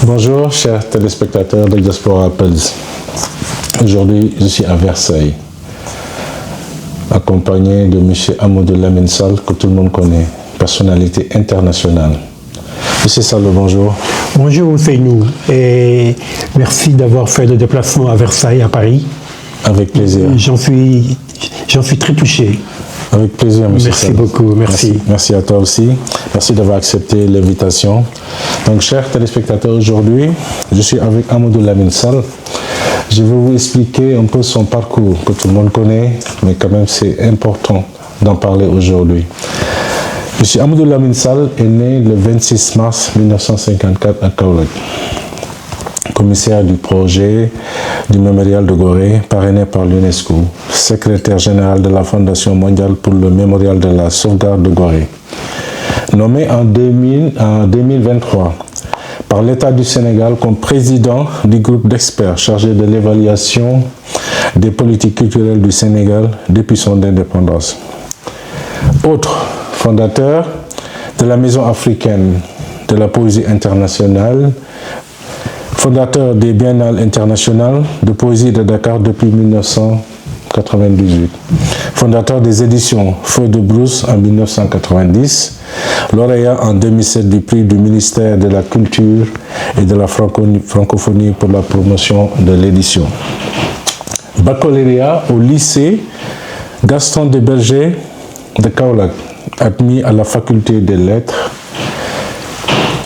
Bonjour, chers téléspectateurs de Diaspora Pulse. Aujourd'hui, je suis à Versailles, accompagné de M. Amadou Lamine Sall, que tout le monde connaît, personnalité internationale. Monsieur Sall, bonjour. Bonjour Ousseynou, et merci d'avoir fait le déplacement à Versailles, à Paris. Avec plaisir. J'en suis très touché. Avec plaisir, monsieur Merci Sall. beaucoup, merci. Merci à toi aussi. Merci d'avoir accepté l'invitation. Donc, chers téléspectateurs, aujourd'hui, je suis avec Amadou Lamine Sall. Je vais vous expliquer un peu son parcours, que tout le monde connaît, mais quand même c'est important d'en parler aujourd'hui. Monsieur Amadou Lamine Sall est né le 26 mars 1954 à Kaolack. Commissaire du projet du mémorial de Gorée, parrainé par l'UNESCO, secrétaire général de la Fondation mondiale pour le mémorial de la sauvegarde de Gorée. Nommé en 2023 par l'État du Sénégal comme président du groupe d'experts chargé de l'évaluation des politiques culturelles du Sénégal depuis son indépendance. Autre fondateur de la Maison africaine de la poésie internationale, fondateur des Biennales internationales de poésie de Dakar depuis 1998, fondateur des éditions Feu de Brousse en 1990, lauréat en 2007 du prix du ministère de la Culture et de la Francophonie pour la promotion de l'édition. Baccalauréat au lycée Gaston de Berger de Kaolack, admis à la faculté des lettres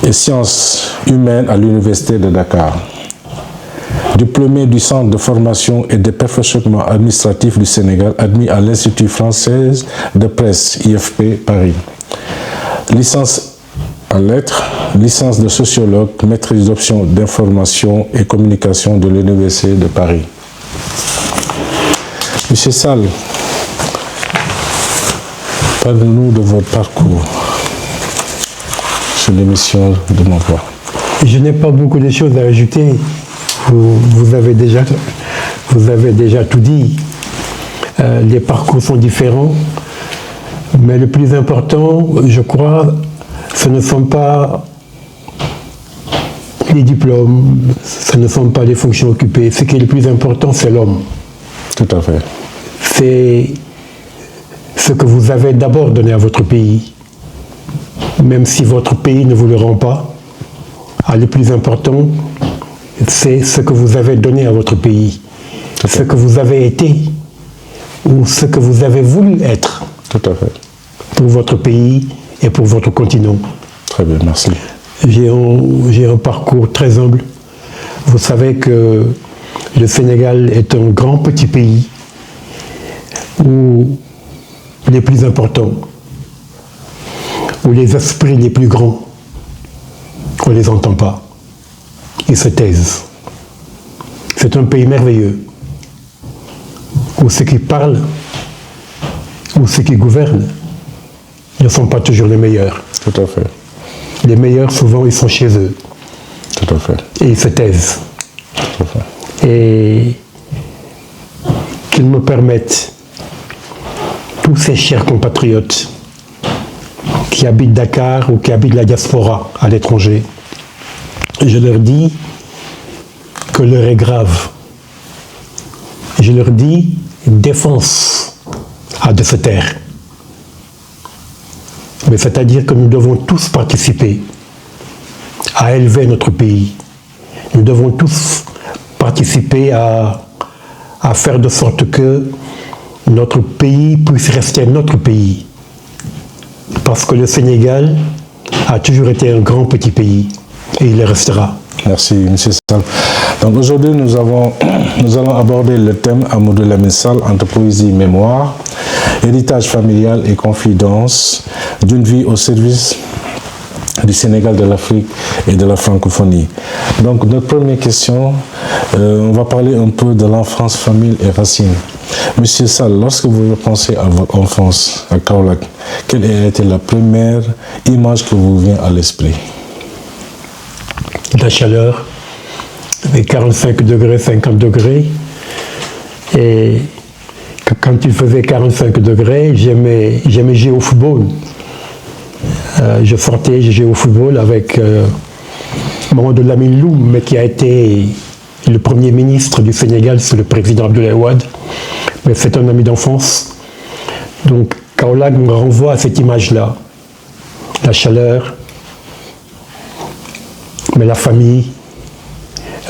et sciences humaines à l'université de Dakar. Diplômé du Centre de formation et de perfectionnement administratif du Sénégal, admis à l'Institut français de presse IFP Paris. Licence en lettres, licence de sociologue, maîtrise d'options d'information et communication de l'Université de Paris. Monsieur Sall, parlez-nous de votre parcours sur l'émission de mon voix. Je n'ai pas beaucoup de choses à ajouter. Vous avez déjà tout dit. Les parcours sont différents, mais le plus important, je crois, ce ne sont pas les diplômes, ce ne sont pas les fonctions occupées. Ce qui est le plus important, c'est l'homme. Tout à fait. C'est ce que vous avez d'abord donné à votre pays. Même si votre pays ne vous le rend pas, le plus important, c'est ce que vous avez donné à votre pays, ce que vous avez été ou ce que vous avez voulu être. Tout à fait. Pour votre pays et pour votre continent. Très bien, merci. J'ai un parcours très humble. Vous savez que le Sénégal est un grand petit pays où les plus importants, où les esprits les plus grands, on ne les entend pas. Ils se taisent. C'est un pays merveilleux, où ceux qui parlent, où ceux qui gouvernent, ne sont pas toujours les meilleurs. Tout à fait. Les meilleurs, souvent, ils sont chez eux. Tout à fait. Et ils se taisent. Tout à fait. Et qu'ils me permettent, tous ces chers compatriotes qui habitent Dakar ou qui habitent la diaspora à l'étranger, je leur dis que l'heure est grave. Je leur dis défense de se taire. Mais c'est-à-dire que nous devons tous participer à élever notre pays. Nous devons tous participer à faire de sorte que notre pays puisse rester notre pays. Parce que le Sénégal a toujours été un grand petit pays et il le restera. Merci, M. Sall. Donc aujourd'hui, nous allons aborder le thème Amadou Lamine Sall entre poésie et mémoire, héritage familial et confidence d'une vie au service du Sénégal, de l'Afrique et de la francophonie. Donc notre première question, on va parler un peu de l'enfance, famille et racines. Monsieur Sall, lorsque vous repensez à votre enfance à Kaolack, quelle a été la première image qui vous vient à l'esprit? La chaleur, les 45 degrés, 50 degrés. Et quand il faisait 45 degrés, j'aimais jouer au football. Je sortais, je jouais au football avec Mamadou Lamine Loum, mais qui a été le premier ministre du Sénégal sous le président Abdoulaye Wade. Mais c'est un ami d'enfance. Donc Kaolack me renvoie à cette image-là. La chaleur, mais la famille,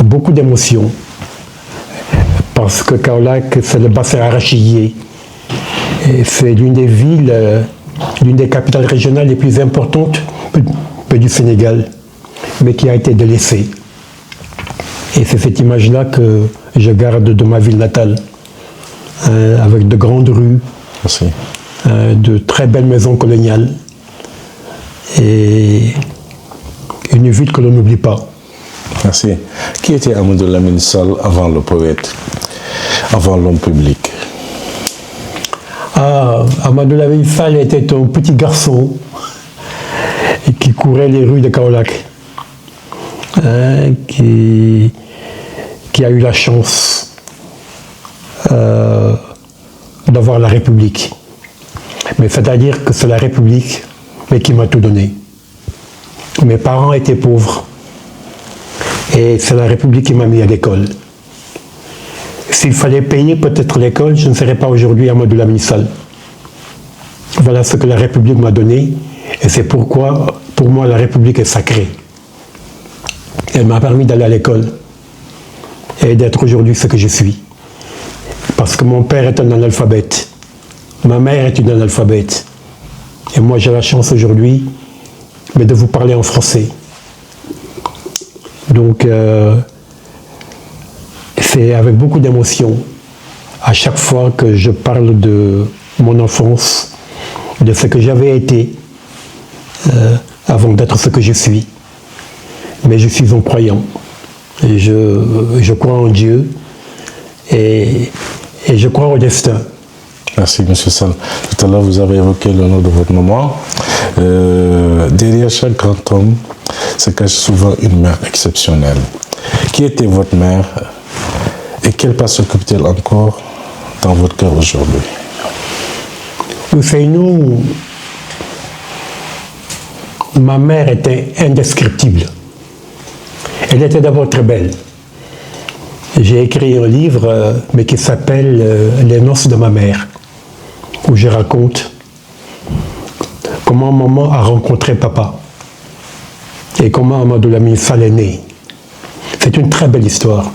beaucoup d'émotions. Parce que Kaolack, c'est le bassin arachidier. Et c'est l'une des villes, l'une des capitales régionales les plus importantes du Sénégal, mais qui a été délaissée. Et c'est cette image-là que je garde de ma ville natale, avec de grandes rues, Merci. de très belles maisons coloniales, et une ville que l'on n'oublie pas. Merci. Qui était Amadou Lamine Sall avant le poète, avant l'homme public? Amadou Lamine Sall était un petit garçon qui courait les rues de Kaolack, qui a eu la chance d'avoir la République. Mais c'est-à-dire que c'est la République mais qui m'a tout donné. Mes parents étaient pauvres et c'est la République qui m'a mis à l'école. S'il fallait payer peut-être l'école, je ne serais pas aujourd'hui Amadou Lamine Sall. Voilà ce que la République m'a donné et c'est pourquoi, pour moi, la République est sacrée. Elle m'a permis d'aller à l'école et d'être aujourd'hui ce que je suis. Parce que mon père est un analphabète, ma mère est une analphabète. Et moi, j'ai la chance aujourd'hui de vous parler en français. Donc, c'est avec beaucoup d'émotion, à chaque fois que je parle de mon enfance, de ce que j'avais été avant d'être ce que je suis. Mais je suis un croyant. Et je crois en Dieu et je crois au destin. Merci, M. Sall. Tout à l'heure, vous avez évoqué le nom de votre maman. Derrière chaque grand homme se cache souvent une mère exceptionnelle. Qui était votre mère et quelle place occupe-t-elle encore dans votre cœur aujourd'hui? Ousseynou, ma mère était indescriptible. Elle était d'abord très belle. J'ai écrit un livre, mais qui s'appelle Les noces de ma mère, où je raconte comment maman a rencontré papa et comment Amadou Lamine Sall est né. C'est une très belle histoire.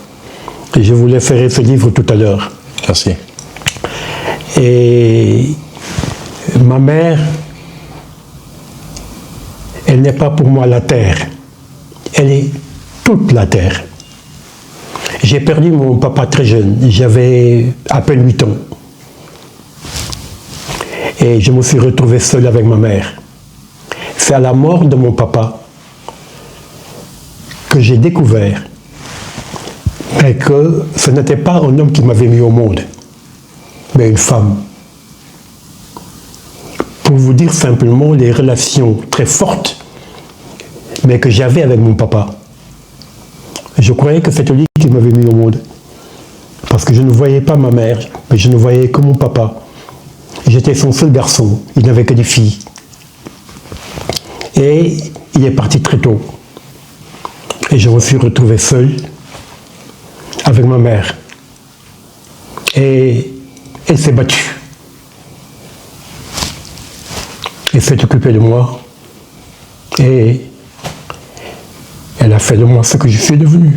Et je vous laisserai ce livre tout à l'heure. Merci. Et ma mère, elle n'est pas pour moi la terre. Elle est toute la terre. J'ai perdu mon papa très jeune. J'avais à peine 8 ans. Et je me suis retrouvé seul avec ma mère. C'est à la mort de mon papa que j'ai découvert que ce n'était pas un homme qui m'avait mis au monde, mais une femme. Pour vous dire simplement les relations très fortes, mais que j'avais avec mon papa. Je croyais que c'était lui qui m'avait mis au monde. Parce que je ne voyais pas ma mère, mais je ne voyais que mon papa. J'étais son seul garçon, il n'avait que des filles. Et il est parti très tôt. Et je me suis retrouvé seul avec ma mère. Et elle s'est battue. Elle s'est occupée de moi. Et elle a fait de moi ce que je suis devenu.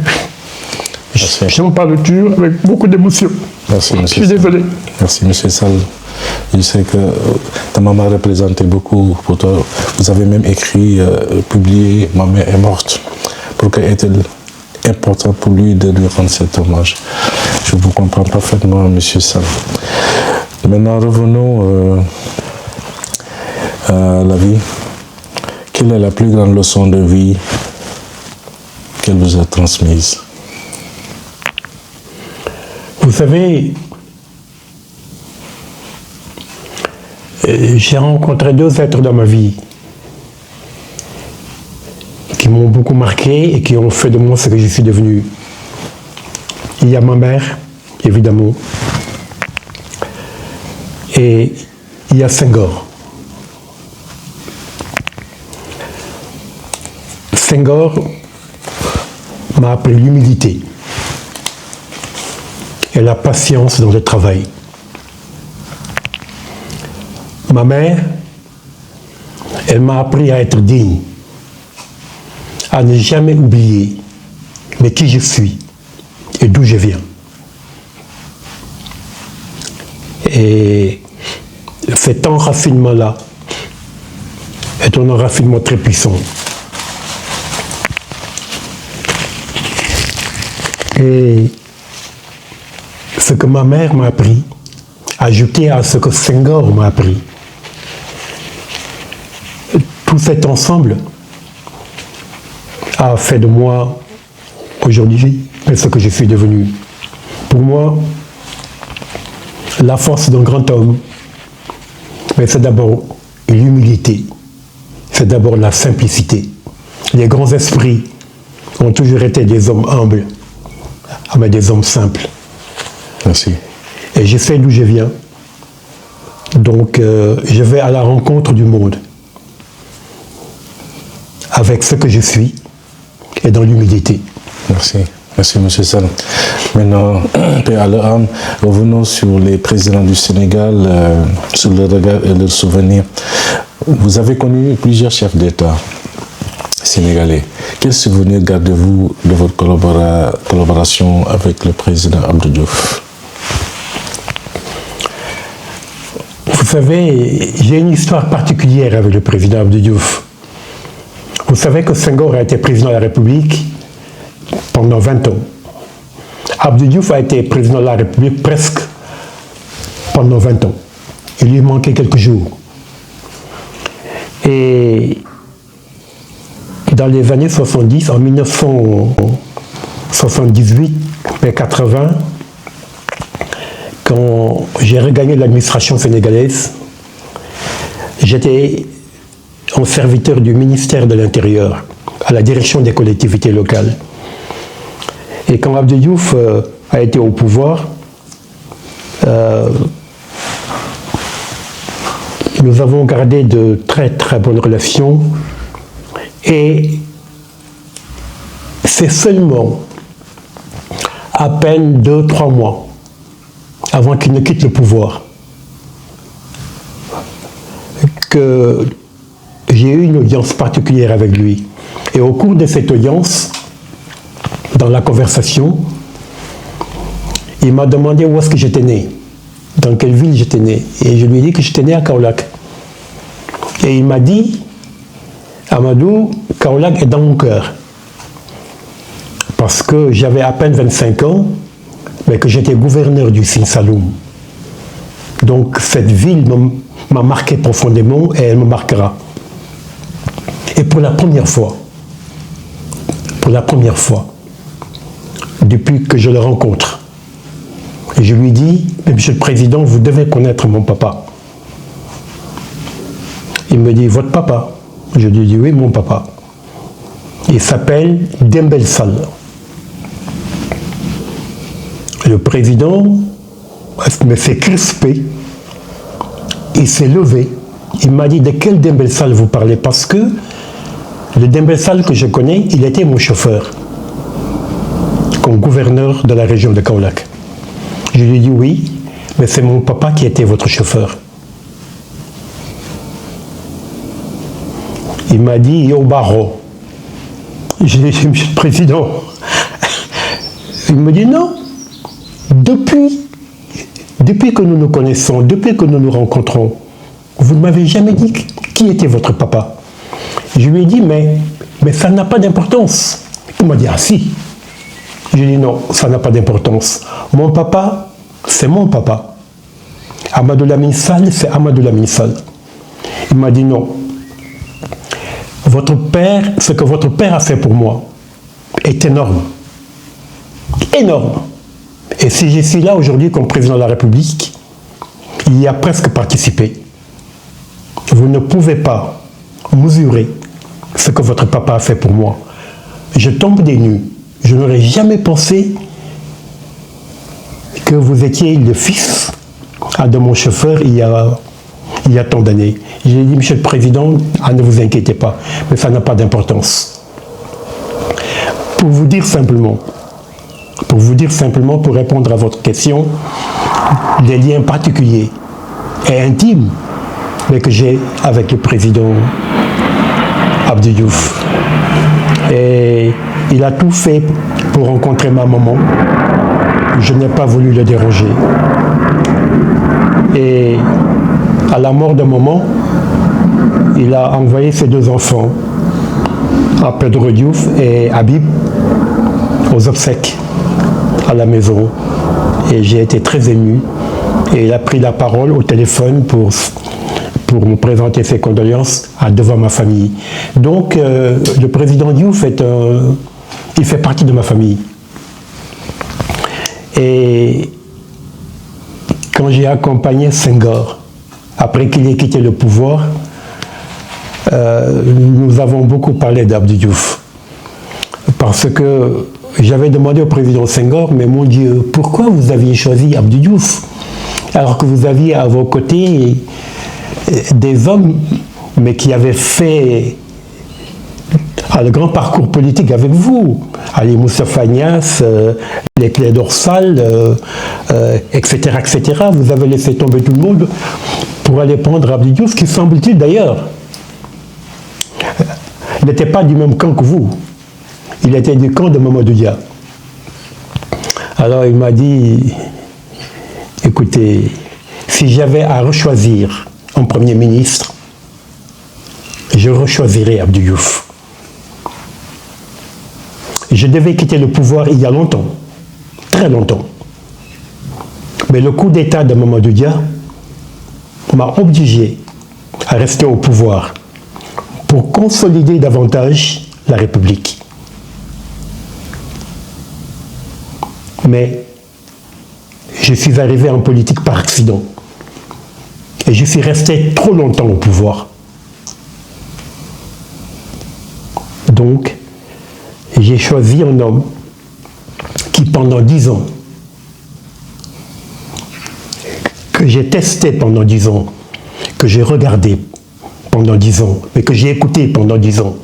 J'en parle avec beaucoup d'émotion. Merci, M. Je suis désolé. Merci, M. Sall. Je sais que ta maman représentait beaucoup pour toi. Vous avez même écrit, publié « Ma mère est morte ». Pourquoi est-elle important pour lui de lui rendre cet hommage? Je vous comprends parfaitement, M. Sall. Maintenant, revenons à la vie. Quelle est la plus grande leçon de vie qu'elle vous a transmise? Vous savez, j'ai rencontré 2 êtres dans ma vie qui m'ont beaucoup marqué et qui ont fait de moi ce que je suis devenu. Il y a ma mère, évidemment, et il y a Senghor. Senghor, m'a appris l'humilité et la patience dans le travail. Ma mère, elle m'a appris à être digne, à ne jamais oublier mais qui je suis et d'où je viens. Et cet enracinement-là est un enracinement très puissant. Et ce que ma mère m'a appris, ajouté à ce que Senghor m'a appris, tout cet ensemble a fait de moi aujourd'hui ce que je suis devenu. Pour moi, la force d'un grand homme, mais c'est d'abord l'humilité, c'est d'abord la simplicité. Les grands esprits ont toujours été des hommes humbles, mais des hommes simples. Merci. Et je sais d'où je viens, donc je vais à la rencontre du monde avec ce que je suis et dans l'humilité. Merci. Merci, M. Sall. Maintenant, paix à leur âme, revenons sur les présidents du Sénégal, sur leur regard et leurs souvenirs. Vous avez connu plusieurs chefs d'État sénégalais. Quels souvenirs gardez-vous de votre collaboration avec le président Abdou Diouf? Vous savez, j'ai une histoire particulière avec le président Abdou Diouf. Vous savez que Senghor a été président de la République pendant 20 ans. Abdou Diouf a été président de la République presque pendant 20 ans. Il lui manquait quelques jours. Et dans les années 70, en 1978 et 80, quand j'ai regagné l'administration sénégalaise, j'étais en serviteur du ministère de l'Intérieur, à la direction des collectivités locales. Et quand Abdou Diouf a été au pouvoir, nous avons gardé de très très bonnes relations et c'est seulement à peine 2-3 mois avant qu'il ne quitte le pouvoir que j'ai eu une audience particulière avec lui. Et au cours de cette audience, dans la conversation, il m'a demandé où est-ce que j'étais né, dans quelle ville j'étais né. Et je lui ai dit que j'étais né à Kaolack. Et il m'a dit, Amadou, Kaolack est dans mon cœur. Parce que j'avais à peine 25 ans, mais que j'étais gouverneur du Sine Saloum. Donc cette ville m'a marqué profondément et elle me marquera. Et pour la première fois, depuis que je le rencontre, je lui dis, Monsieur le Président, vous devez connaître mon papa. Il me dit, votre papa? Je lui dis, oui, mon papa. Il s'appelle Dembel Sall. Le président me fait crisper. Il s'est levé. Il m'a dit, de quel Dembel Sall vous parlez? Parce que le Dembel Sall que je connais, il était mon chauffeur comme gouverneur de la région de Kaolack. Je lui ai dit oui, mais c'est mon papa qui était votre chauffeur. Il m'a dit Yo Baro. J'ai dit Monsieur le Président. Il me dit non. Depuis que nous nous connaissons, depuis que nous nous rencontrons, vous ne m'avez jamais dit qui était votre papa. Je lui ai dit mais ça n'a pas d'importance. Il m'a dit ah si. Je lui ai dit non, ça n'a pas d'importance. Mon papa, c'est mon papa. Amadou Lamine Sall, c'est Amadou Lamine Sall. Il m'a dit non. Votre père, ce que votre père a fait pour moi est énorme. Énorme. Et si je suis là aujourd'hui comme président de la République, il y a presque participé. Vous ne pouvez pas mesurer ce que votre papa a fait pour moi. Je tombe des nues. Je n'aurais jamais pensé que vous étiez le fils de mon chauffeur il y a tant d'années. J'ai dit, Monsieur le Président, ne vous inquiétez pas, mais ça n'a pas d'importance. Pour vous dire simplement, pour répondre à votre question, les liens particuliers et intimes mais que j'ai avec le président Abdou Diouf. Et il a tout fait pour rencontrer ma maman. Je n'ai pas voulu le déranger. Et à la mort de maman, il a envoyé ses 2 enfants, à Pedro Diouf et Habib, aux obsèques à la maison. Et j'ai été très ému. Et il a pris la parole au téléphone pour me présenter ses condoléances devant ma famille. Donc, le président Diouf il fait partie de ma famille. Et quand j'ai accompagné Senghor, après qu'il ait quitté le pouvoir, nous avons beaucoup parlé d'Abdou Diouf. Parce que j'avais demandé au président Senghor, mais mon Dieu, pourquoi vous aviez choisi Abdou Diouf alors que vous aviez à vos côtés des hommes, mais qui avaient fait le grand parcours politique avec vous, Ali Moustapha Niasse, les Clédor Sall, etc., etc. Vous avez laissé tomber tout le monde pour aller prendre Abdou Diouf, qui semble-t-il d'ailleurs n'était pas du même camp que vous. Il était du camp de Mamadou Dia. Alors il m'a dit, écoutez, si j'avais à rechoisir un Premier ministre, je rechoisirais Abdou Diouf. Je devais quitter le pouvoir il y a longtemps, très longtemps. Mais le coup d'État de Mamadou Dia m'a obligé à rester au pouvoir pour consolider davantage la République. Mais je suis arrivé en politique par accident. Et je suis resté trop longtemps au pouvoir. Donc, j'ai choisi un homme qui, pendant 10 ans, que j'ai testé pendant 10 ans, que j'ai regardé pendant 10 ans, mais que j'ai écouté pendant 10 ans,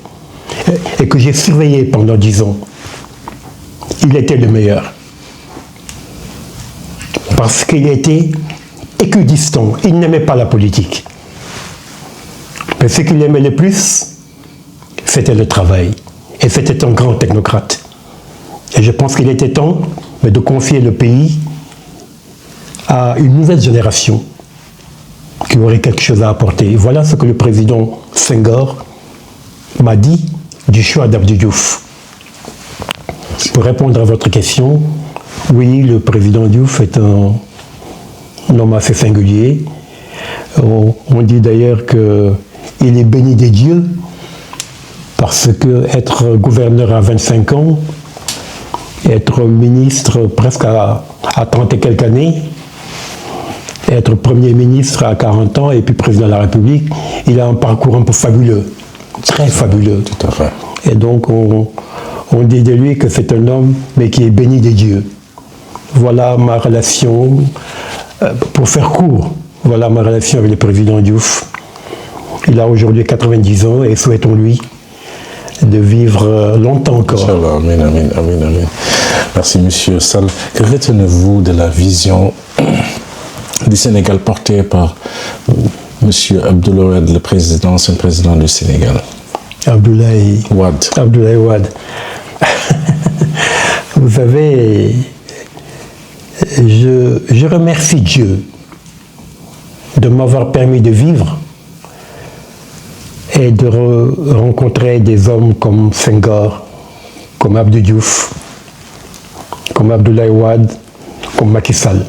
et que j'ai surveillé pendant 10 ans, il était le meilleur. Parce qu'il était équidistant, il n'aimait pas la politique. Mais ce qu'il aimait le plus, c'était le travail. Et c'était un grand technocrate. Et je pense qu'il était temps de confier le pays à une nouvelle génération qui aurait quelque chose à apporter. Voilà ce que le président Senghor m'a dit du choix d'Abdou Diouf. Pour répondre à votre question, oui, le président Diouf est un homme assez singulier. On dit d'ailleurs qu'il est béni des dieux parce que être gouverneur à 25 ans, être ministre presque à 30 et quelques années, être Premier ministre à 40 ans et puis président de la République, il a un parcours un peu fabuleux, très fabuleux. Tout à fait. Et donc on dit de lui que c'est un homme mais qui est béni des dieux. Voilà ma relation, pour faire court, voilà ma relation avec le président Diouf. Il a aujourd'hui 90 ans et souhaitons-lui de vivre longtemps encore. Inch'Allah, amin, amin, amin, amin. Merci, Monsieur Sall. Que retenez-vous de la vision du Sénégal portée par Monsieur Abdoulaye Wade, le président, ancien président du Sénégal? Abdoulaye Wade. Abdoulaye Wade. Vous savez, je remercie Dieu de m'avoir permis de vivre et de rencontrer des hommes comme Senghor, comme Abdou Diouf, comme Abdoulaye Wade, comme Macky Sall.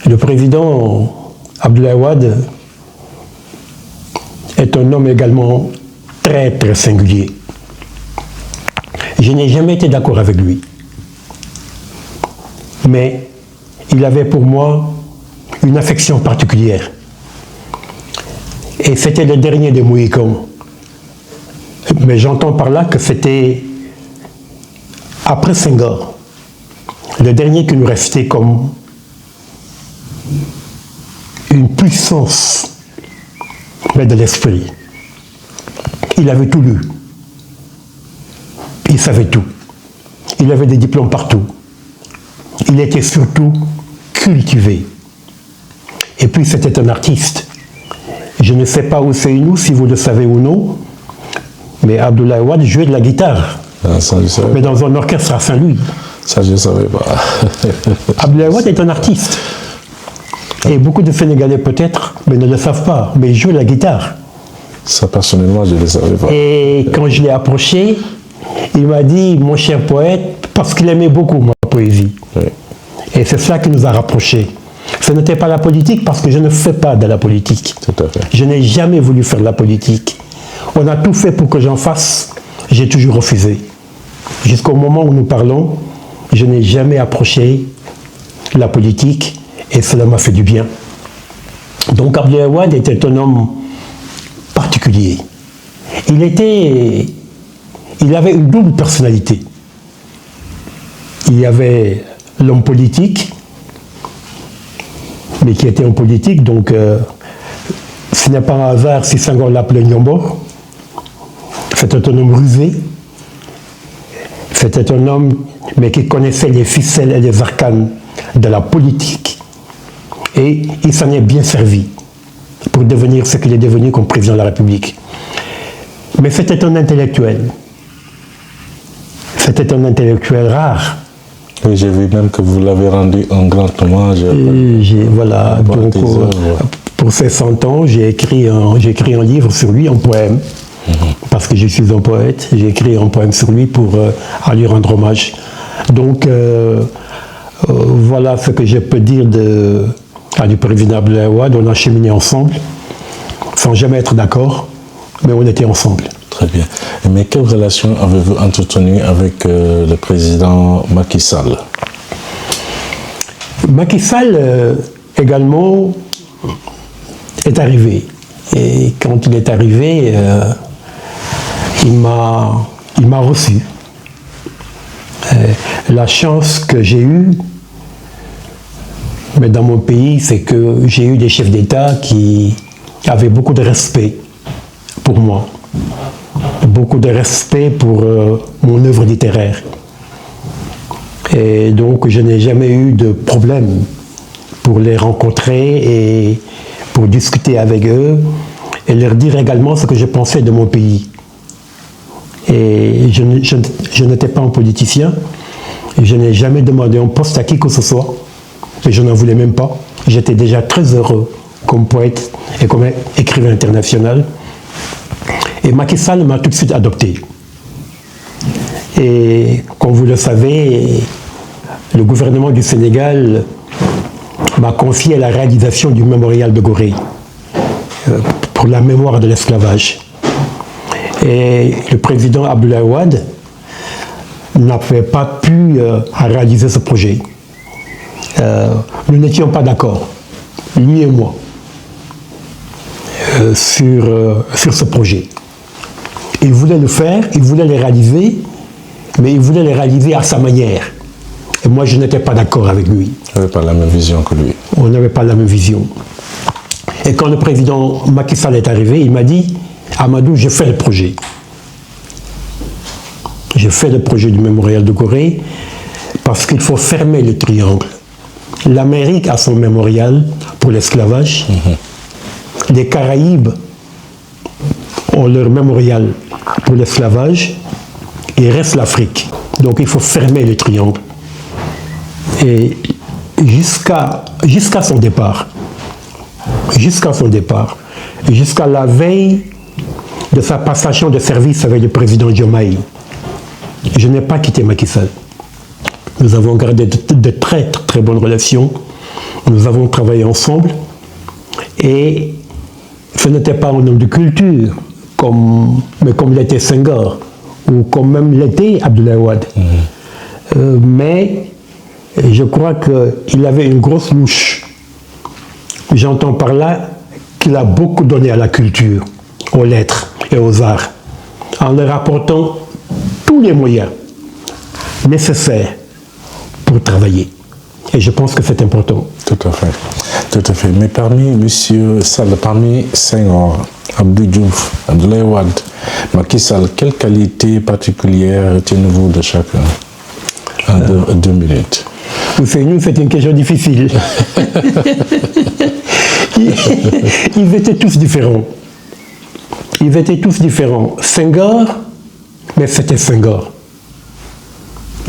Le président Abdoulaye Wade est un homme également très très singulier. Je n'ai jamais été d'accord avec lui. Mais il avait pour moi une affection particulière. Et c'était le dernier des Mohicans. Mais j'entends par là que c'était après Senghor, le dernier qui nous restait comme une puissance, mais de l'esprit. Il avait tout lu. Il savait tout. Il avait des diplômes partout. Il était surtout cultivé. Et puis c'était un artiste. Je ne sais pas où c'est nous, si vous le savez ou non, mais Abdoulaye Wade jouait de la guitare. Ah, ça, je savais Mais dans un orchestre à Saint-Louis. Ça, je ne savais pas. Abdoulaye Wade est un artiste. Et beaucoup de Sénégalais peut-être, mais ne le savent pas. Mais il joue de la guitare. Ça, personnellement, je ne le savais pas. Et quand je l'ai approché, il m'a dit, mon cher poète, parce qu'il aimait beaucoup ma poésie. Oui. Et c'est cela qui nous a rapprochés. Ce n'était pas la politique parce que je ne fais pas de la politique. Tout à fait. Je n'ai jamais voulu faire de la politique. On a tout fait pour que j'en fasse. J'ai toujours refusé. Jusqu'au moment où nous parlons, je n'ai jamais approché la politique et cela m'a fait du bien. Donc Abdoulaye Wade était un homme particulier. Il avait une double personnalité. Il y avait l'homme politique, mais qui était un politique, donc ce n'est pas un hasard si Senghor l'appelait Nyombo. C'était un homme rusé. C'était un homme, mais qui connaissait les ficelles et les arcanes de la politique. Et il s'en est bien servi pour devenir ce qu'il est devenu comme président de la République. Mais c'était un intellectuel. C'était un intellectuel rare. Oui, j'ai vu même que vous l'avez rendu un grand hommage. Voilà, donc pour ses 100 ans, j'ai écrit un livre sur lui, un poème. Parce que je suis un poète, j'ai écrit un poème sur lui pour à lui rendre hommage. Donc voilà ce que je peux dire du président Abdoulaye Wade. On a cheminé ensemble, sans jamais être d'accord, mais on était ensemble. Très bien. Mais quelle relation avez-vous entretenue avec le président Macky Sall? Macky Sall également est arrivé. Et quand il est arrivé, il m'a reçu. La chance que j'ai eue, mais dans mon pays, c'est que j'ai eu des chefs d'État qui avaient beaucoup de respect pour moi, beaucoup de respect pour mon œuvre littéraire. Et donc, je n'ai jamais eu de problème pour les rencontrer et pour discuter avec eux et leur dire également ce que je pensais de mon pays. Et je n'étais pas un politicien, et je n'ai jamais demandé un poste à qui que ce soit, et je n'en voulais même pas. J'étais déjà très heureux comme poète et comme écrivain international. Et Macky Sall m'a tout de suite adopté. Et comme vous le savez, le gouvernement du Sénégal m'a confié la réalisation du mémorial de Gorée pour la mémoire de l'esclavage. Et le président Abdoulaye Wade n'avait pas pu réaliser ce projet. Nous n'étions pas d'accord, lui et moi, sur ce projet. Il voulait le faire, il voulait le réaliser, mais il voulait le réaliser à sa manière. Et moi, je n'étais pas d'accord avec lui. Vous n'avez pas la même vision que lui. On n'avait pas la même vision. Et quand le président Macky Sall est arrivé, il m'a dit « Amadou, je fais le projet. Je fais le projet du mémorial de Gorée parce qu'il faut fermer le triangle. L'Amérique a son mémorial pour l'esclavage. Les Caraïbes ont leur mémorial pour l'esclavage. Il reste l'Afrique. Donc il faut fermer le triangle. Et jusqu'à son départ, jusqu'à la veille de sa passation de service avec le président Diomaye, je n'ai pas quitté Macky Sall. Nous avons gardé de très très bonnes relations. Nous avons travaillé ensemble. Et ce n'était pas un homme de culture, mais comme l'était Senghor, ou comme même l'était Abdoulaye Wade. Mais je crois qu'il avait une grosse louche. J'entends par là qu'il a beaucoup donné à la culture, aux lettres et aux arts, en leur apportant tous les moyens nécessaires pour travailler. Et je pense que c'est important. Tout à fait. Tout à fait. Mais parmi, monsieur Sall, parmi Senghor, Abdou Diouf, Abdoulaye Wade, Macky Sall, quelle qualité particulière retenez-vous de chacun? En 2 minutes. Ousseynou, c'est une question difficile. Ils étaient tous différents. Ils étaient tous différents. Senghor, mais c'était Senghor.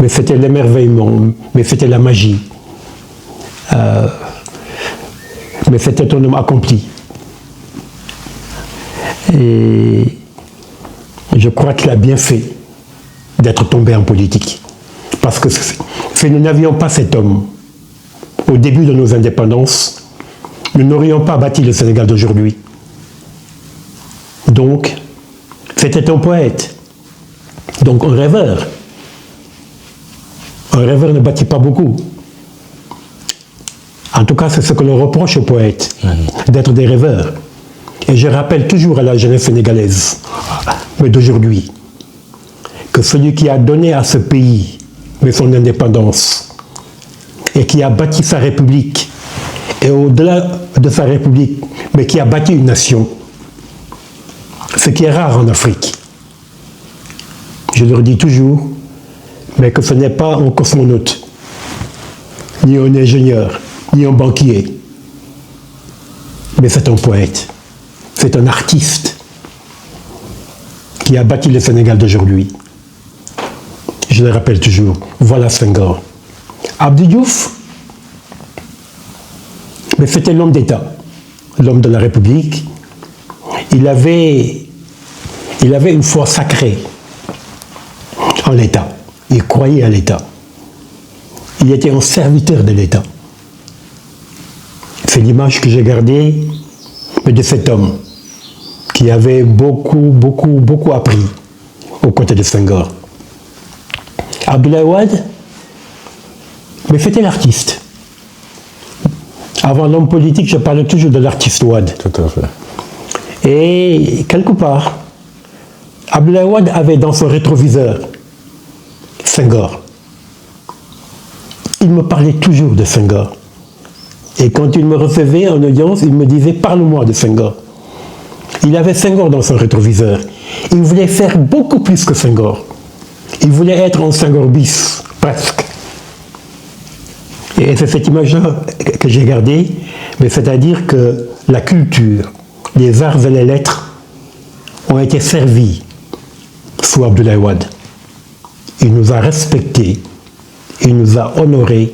Mais c'était l'émerveillement, mais c'était la magie. Mais c'était un homme accompli. Et je crois qu'il a bien fait d'être tombé en politique. Parce que si nous n'avions pas cet homme au début de nos indépendances, nous n'aurions pas bâti le Sénégal d'aujourd'hui. Donc, c'était un poète. Donc, un rêveur. Un rêveur ne bâtit pas beaucoup. En tout cas, c'est ce que l'on reproche aux poètes, d'être des rêveurs. Et je rappelle toujours à la jeunesse sénégalaise, mais d'aujourd'hui, que celui qui a donné à ce pays de son indépendance et qui a bâti sa République, et au-delà de sa République, mais qui a bâti une nation, ce qui est rare en Afrique. Je leur dis toujours, mais que ce n'est pas un cosmonaute, ni un ingénieur, ni un banquier, mais c'est un poète, c'est un artiste qui a bâti le Sénégal d'aujourd'hui. Je le rappelle toujours, voilà Senghor. Abdou Diouf, mais c'était l'homme d'État, l'homme de la République. Il avait une foi sacrée en l'État. Il croyait à l'État. Il était un serviteur de l'État. C'est l'image que j'ai gardée de cet homme qui avait beaucoup appris aux côtés de Senghor. Abdoulaye Wade, mais c'était l'artiste. Avant l'homme politique, je parlais toujours de l'artiste Wade. Tout à fait. Et quelque part, Abdoulaye Wade avait dans son rétroviseur Senghor. Il me parlait toujours de Senghor. Et quand il me recevait en audience, il me disait « Parle-moi de Senghor ». Il avait Senghor dans son rétroviseur. Il voulait faire beaucoup plus que Senghor. Il voulait être un Senghor bis, presque. Et c'est cette image-là que j'ai gardée, mais c'est-à-dire que la culture, les arts et les lettres ont été servis sous Abdoulaye Wade. Il nous a respectés, il nous a honorés,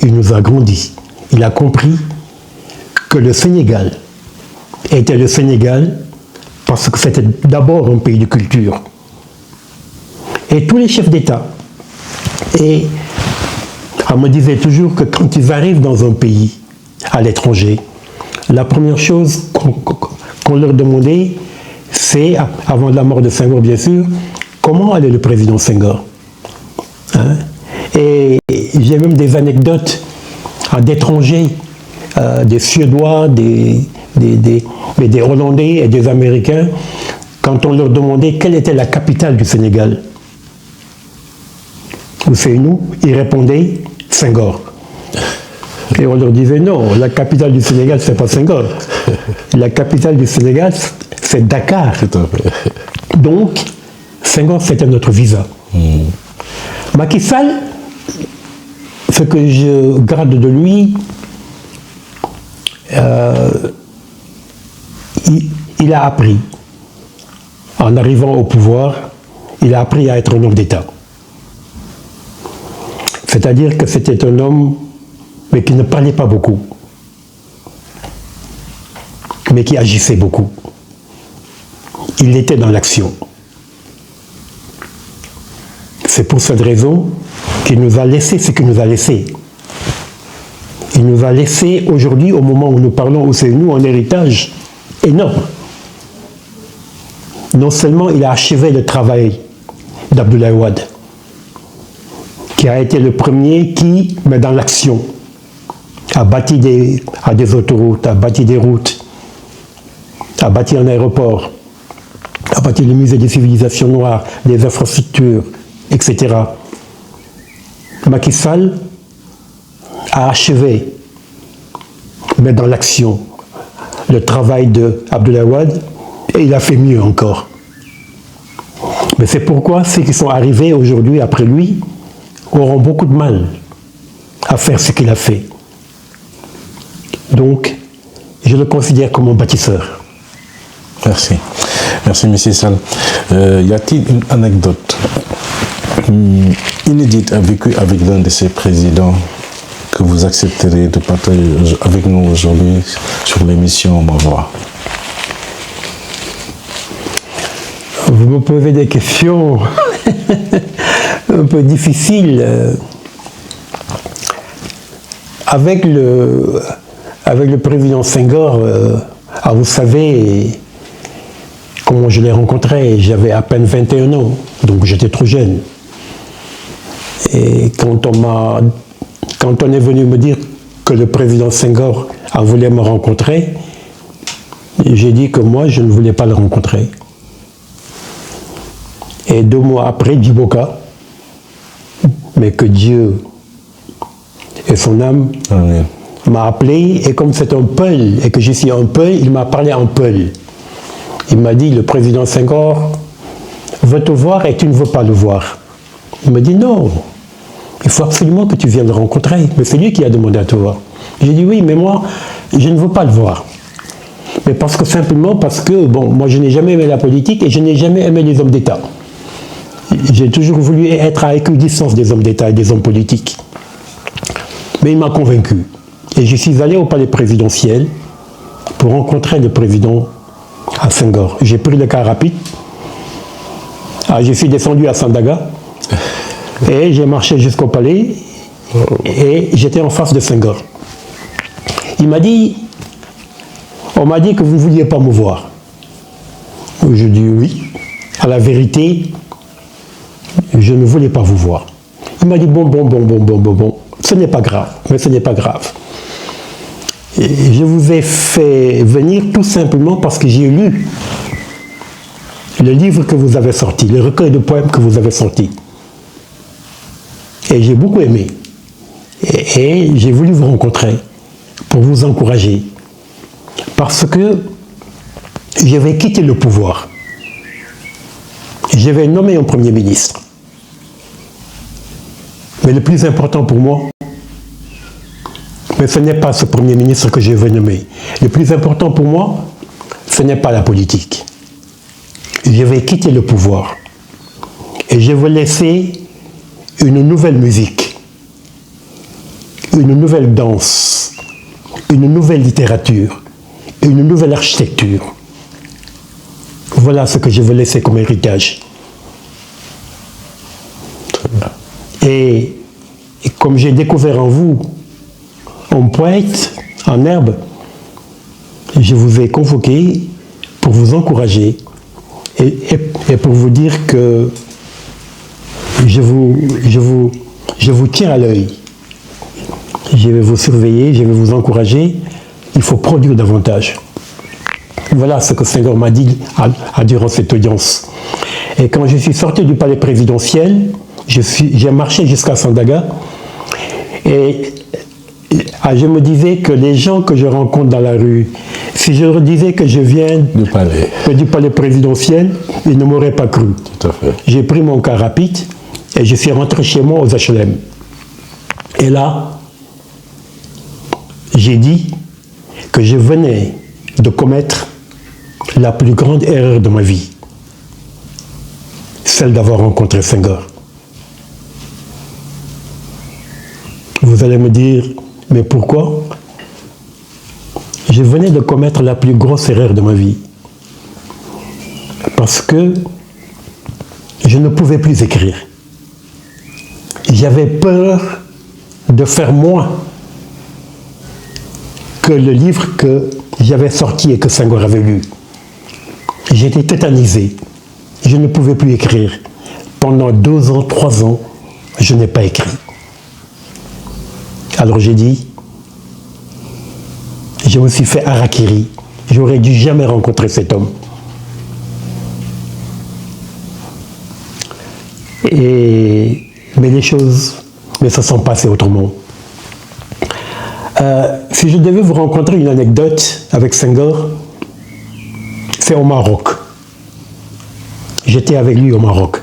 il nous a grandis. Il a compris que le Sénégal était le Sénégal parce que c'était d'abord un pays de culture. Et tous les chefs d'État, et on me disait toujours que quand ils arrivent dans un pays, à l'étranger, la première chose qu'on leur demandait, c'est, avant la mort de Senghor bien sûr, comment allait le président Senghor, hein? Et j'ai même des anecdotes d'étrangers, des Suédois, des Hollandais et des Américains, quand on leur demandait quelle était la capitale du Sénégal. Ousseynou, ils répondaient Senghor. Et on leur disait non, la capitale du Sénégal, c'est pas Senghor. La capitale du Sénégal, c'est Dakar. Donc, Senghor, c'était notre visa. Macky Sall, ce que je garde de lui, il a appris, en arrivant au pouvoir, il a appris à être un homme d'État. C'est-à-dire que c'était un homme, mais qui ne parlait pas beaucoup, mais qui agissait beaucoup. Il était dans l'action. C'est pour cette raison qu'il nous a laissé ce qu'il nous a laissé. Il nous a laissé aujourd'hui, au moment où nous parlons, où c'est nous, un héritage énorme. Non seulement il a achevé le travail d'Abdoulaye Wade, qui a été le premier qui, mais dans l'action, a bâti des autoroutes, a bâti des routes, a bâti un aéroport, a bâti le musée des civilisations noires, des infrastructures, etc. Macky Sall a achevé mais dans l'action, le travail de Abdoulaye Wade, et il a fait mieux encore. Mais c'est pourquoi ceux qui sont arrivés aujourd'hui après lui auront beaucoup de mal à faire ce qu'il a fait. Donc, je le considère comme un bâtisseur. Merci. Merci, M. Sall. Y a-t-il une anecdote inédite vécue avec l'un de ces présidents que vous accepterez de partager avec nous aujourd'hui sur l'émission Ma Voix? Vous me posez des questions un peu difficiles. Avec le président Senghor, vous savez comment je l'ai rencontré, j'avais à peine 21 ans, donc j'étais trop jeune. Et quand on est venu me dire que le président Senghor voulait me rencontrer, j'ai dit que moi, je ne voulais pas le rencontrer. Et 2 mois après, Djiboka, mais que Dieu et son âme m'a appelé, et comme c'est un Peul, et que je suis un Peul, il m'a parlé en Peul. Il m'a dit, le président Senghor veut te voir et tu ne veux pas le voir. Il m'a dit, non, il faut absolument que tu viennes le rencontrer. Mais c'est lui qui a demandé à te voir. J'ai dit, oui, mais moi, je ne veux pas le voir. Mais simplement parce que, bon, moi je n'ai jamais aimé la politique et je n'ai jamais aimé les hommes d'État. J'ai toujours voulu être à équidistance des hommes d'État et des hommes politiques. Mais il m'a convaincu. Et je suis allé au palais présidentiel pour rencontrer le président à Senghor. J'ai pris le car rapide. Je suis descendu à Sandaga et j'ai marché jusqu'au palais et j'étais en face de Senghor. Il m'a dit, on m'a dit que vous ne vouliez pas me voir. Je dis oui. À la vérité, je ne voulais pas vous voir. Il m'a dit bon. Ce n'est pas grave, mais ce n'est pas grave. Et je vous ai fait venir tout simplement parce que j'ai lu le livre que vous avez sorti, le recueil de poèmes que vous avez sorti. Et j'ai beaucoup aimé. Et j'ai voulu vous rencontrer pour vous encourager. Parce que je vais quitter le pouvoir. Je vais nommer un Premier ministre. Mais le plus important pour moi, mais ce n'est pas ce Premier ministre que je vais nommer. Le plus important pour moi, ce n'est pas la politique. Je vais quitter le pouvoir. Et je vais laisser une nouvelle musique, une nouvelle danse, une nouvelle littérature, une nouvelle architecture. Voilà ce que je veux laisser comme héritage. Et comme j'ai découvert en vous un poète en herbe, je vous ai convoqué pour vous encourager et pour vous dire que je vous tiens à l'œil. Je vais vous surveiller, je vais vous encourager. Il faut produire davantage. Voilà ce que Senghor m'a dit durant cette audience. Et quand je suis sorti du palais présidentiel, j'ai marché jusqu'à Sandaga et je me disais que les gens que je rencontre dans la rue, si je leur disais que je viens du palais présidentiel, ils ne m'auraient pas cru. Tout à fait. J'ai pris mon car rapide et je suis rentré chez moi aux HLM. Et là, j'ai dit que je venais de commettre la plus grande erreur de ma vie, celle d'avoir rencontré Senghor. Vous allez me dire, mais pourquoi? Je venais de commettre la plus grosse erreur de ma vie. Parce que je ne pouvais plus écrire. J'avais peur de faire moins que le livre que j'avais sorti et que Senghor avait lu. J'étais tétanisé. Je ne pouvais plus écrire. Pendant 2 ans, 3 ans, je n'ai pas écrit. Alors j'ai dit, je me suis fait harakiri. J'aurais dû jamais rencontrer cet homme. Mais les choses se sont passées autrement. Si je devais vous rencontrer une anecdote avec Senghor, c'est au Maroc. J'étais avec lui au Maroc.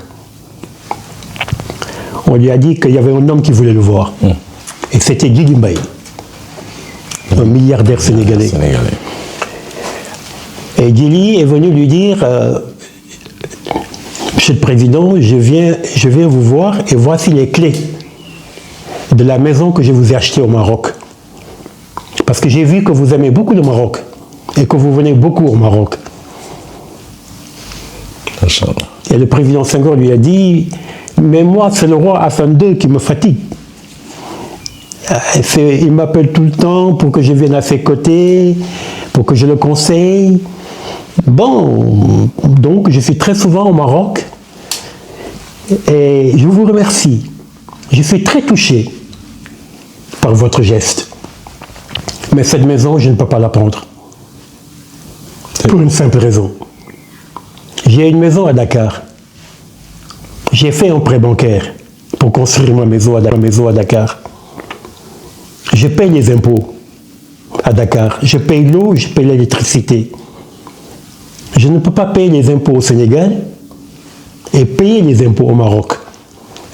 On lui a dit qu'il y avait un homme qui voulait le voir. Et c'était Djily Mbaye, un milliardaire sénégalais. Et Djily est venu lui dire Monsieur le Président, je viens vous voir et voici les clés de la maison que je vous ai achetée au Maroc. Parce que j'ai vu que vous aimez beaucoup le Maroc et que vous venez beaucoup au Maroc. Et le président Senghor lui a dit mais moi, c'est le roi Hassan II qui me fatigue. Il m'appelle tout le temps pour que je vienne à ses côtés, pour que je le conseille. Bon, donc je suis très souvent au Maroc et je vous remercie. Je suis très touché par votre geste. Mais cette maison, je ne peux pas la prendre. Pour une simple raison. J'ai une maison à Dakar. J'ai fait un prêt bancaire pour construire ma maison à Dakar. Je paye les impôts à Dakar. Je paye l'eau, je paye l'électricité. Je ne peux pas payer les impôts au Sénégal et payer les impôts au Maroc.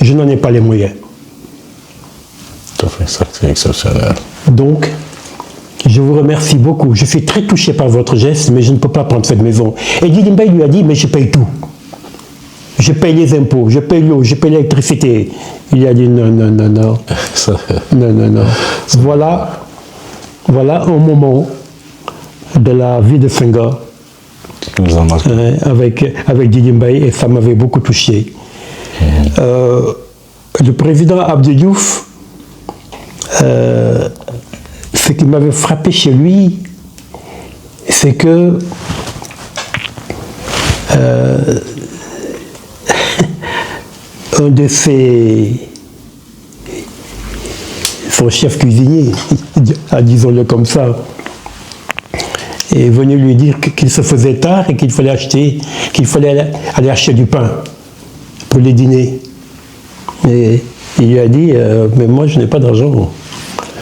Je n'en ai pas les moyens. Tout à fait, ça c'est exceptionnel. Donc, je vous remercie beaucoup. Je suis très touché par votre geste, mais je ne peux pas prendre cette maison. Et Djily Mbaye lui a dit, mais je paye tout. Je paye les impôts, je paye l'eau, je paye l'électricité. Il a dit non, non, non, non. Non, non, non. Voilà un moment de la vie de Senghor avec Djily Mbaye et ça m'avait beaucoup touché. Le président Abdou Diouf, ce qui m'avait frappé chez lui, c'est que un de son chef cuisinier, disons-le comme ça, est venu lui dire qu'il se faisait tard et qu'il fallait aller acheter du pain pour les dîners. Et il lui a dit mais moi je n'ai pas d'argent,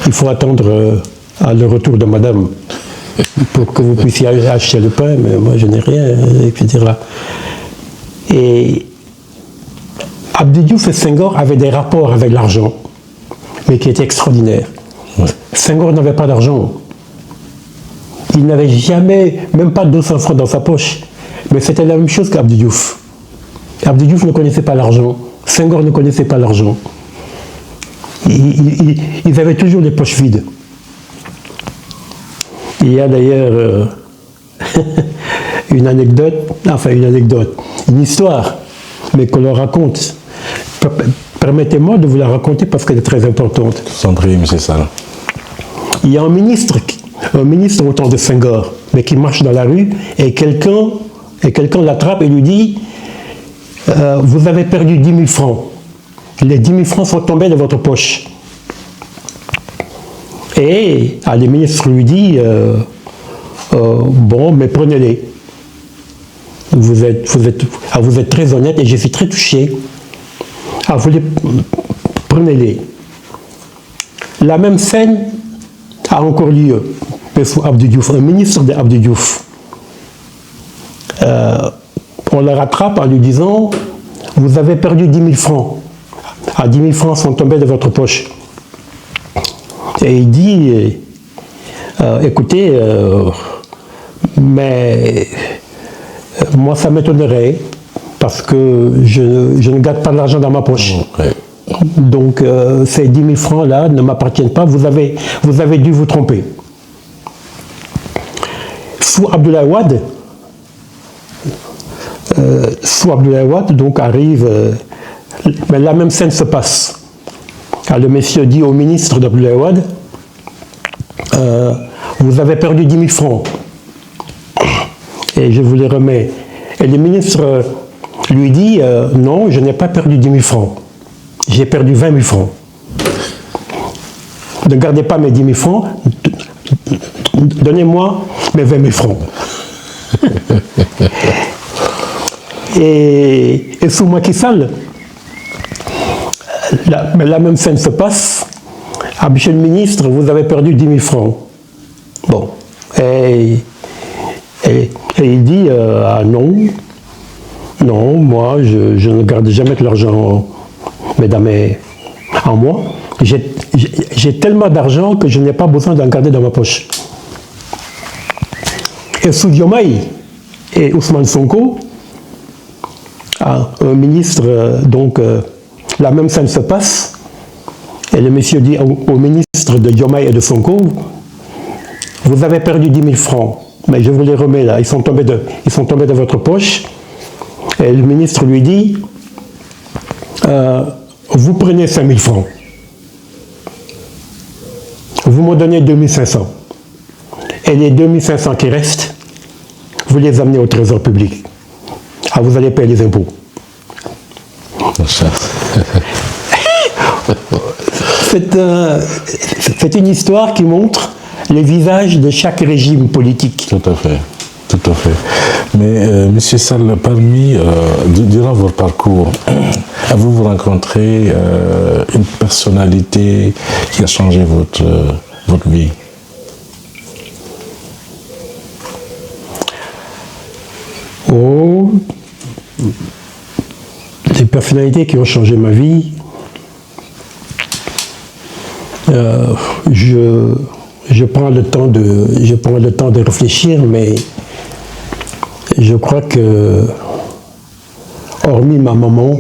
il faut attendre le retour de madame pour que vous puissiez aller acheter le pain, mais moi je n'ai rien, etc. Et Abdou Diouf et Senghor avaient des rapports avec l'argent, mais qui étaient extraordinaires. Ouais. Senghor n'avait pas d'argent. Il n'avait jamais, même pas 200 francs dans sa poche. Mais c'était la même chose qu'Abdou Diouf. Abdou Diouf ne connaissait pas l'argent. Senghor ne connaissait pas l'argent. Ils avaient toujours les poches vides. Il y a d'ailleurs une histoire, mais qu'on leur raconte. Permettez-moi de vous la raconter parce qu'elle est très importante. Sans prie, monsieur Sall. Il y a un ministre au temps de Senghor, mais qui marche dans la rue, et quelqu'un l'attrape et lui dit vous avez perdu 10 000 francs. Les 10 000 francs sont tombés de votre poche. Et le ministre lui dit bon, mais prenez-les. Vous êtes très honnête et je suis très touché. Prenez-les. La même scène a encore lieu. Sous Abdou Diouf, un ministre d'Abdou Diouf. On le rattrape en lui disant vous avez perdu 10 000 francs. 10 000 francs sont tombés de votre poche. Et il dit écoutez, mais moi ça m'étonnerait parce que je ne garde pas de l'argent dans ma poche. Ouais. Donc ces 10 000 francs là ne m'appartiennent pas, vous avez dû vous tromper. Sous Abdoulaye Wade, donc arrive, mais la même scène se passe. Le monsieur dit au ministre d'Abdoulaye Wade vous avez perdu 10 000 francs et je vous les remets. Et le ministre lui dit non, je n'ai pas perdu 10 000 francs, j'ai perdu 20 000 francs. Ne gardez pas mes 10 000 francs, donnez-moi mes 20 000 francs. Et sous Macky Sall, la même scène se passe. Ah, monsieur le ministre, vous avez perdu 10 000 francs. Bon. Et il dit, ah non, non, moi, je ne garde jamais de l'argent, mesdames, en moi. J'ai tellement d'argent que je n'ai pas besoin d'en garder dans ma poche. Et sous Diomaye et Ousmane Sonko, un ministre, donc, la même scène se passe, et le monsieur dit au ministre de Diomaye et de Sonko, vous avez perdu 10 000 francs, mais je vous les remets là, ils sont tombés de votre poche. Et le ministre lui dit, vous prenez 5 000 francs, vous me donnez 2 500, et les 2 500 qui restent, vous les amenez au trésor public. Ah, vous allez payer les impôts. C'est une histoire qui montre les visages de chaque régime politique. Tout à fait, tout à fait. Mais Monsieur Sall, durant votre parcours, avez-vous rencontré une personnalité qui a changé votre vie? Oh, des personnalités qui ont changé ma vie. Je prends le temps de réfléchir, mais je crois que, hormis ma maman,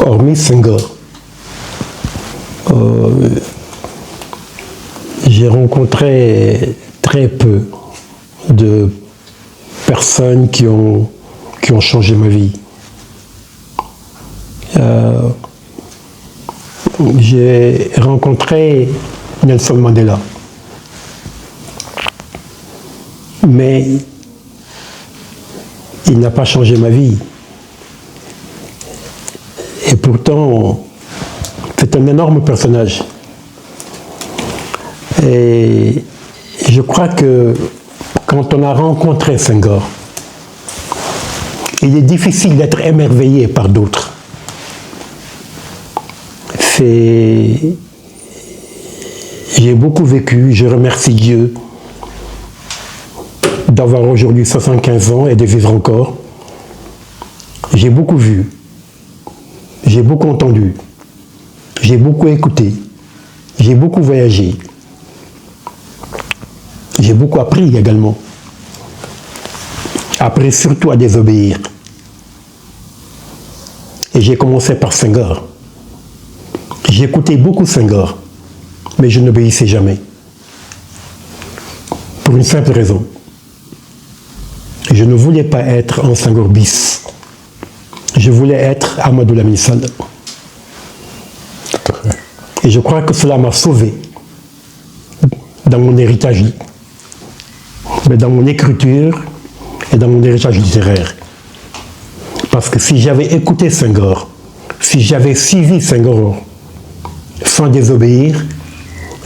hormis Senghor, j'ai rencontré très peu de personnes qui ont changé ma vie. J'ai rencontré Nelson Mandela, mais il n'a pas changé ma vie. Et pourtant, c'est un énorme personnage. Et je crois que quand on a rencontré Senghor, il est difficile d'être émerveillé par d'autres. J'ai beaucoup vécu, je remercie Dieu d'avoir aujourd'hui 75 ans et de vivre encore. J'ai beaucoup vu, j'ai beaucoup entendu, j'ai beaucoup écouté, j'ai beaucoup voyagé, j'ai beaucoup appris également. Appris surtout à désobéir. Et j'ai commencé par Senghor. J'écoutais beaucoup Senghor, mais je n'obéissais jamais. Pour une simple raison. Je ne voulais pas être un Senghor bis. Je voulais être Amadou Lamine Sall. Et je crois que cela m'a sauvé dans mon héritage, mais dans mon écriture et dans mon héritage littéraire. Parce que si j'avais écouté Senghor, si j'avais suivi Senghor sans désobéir,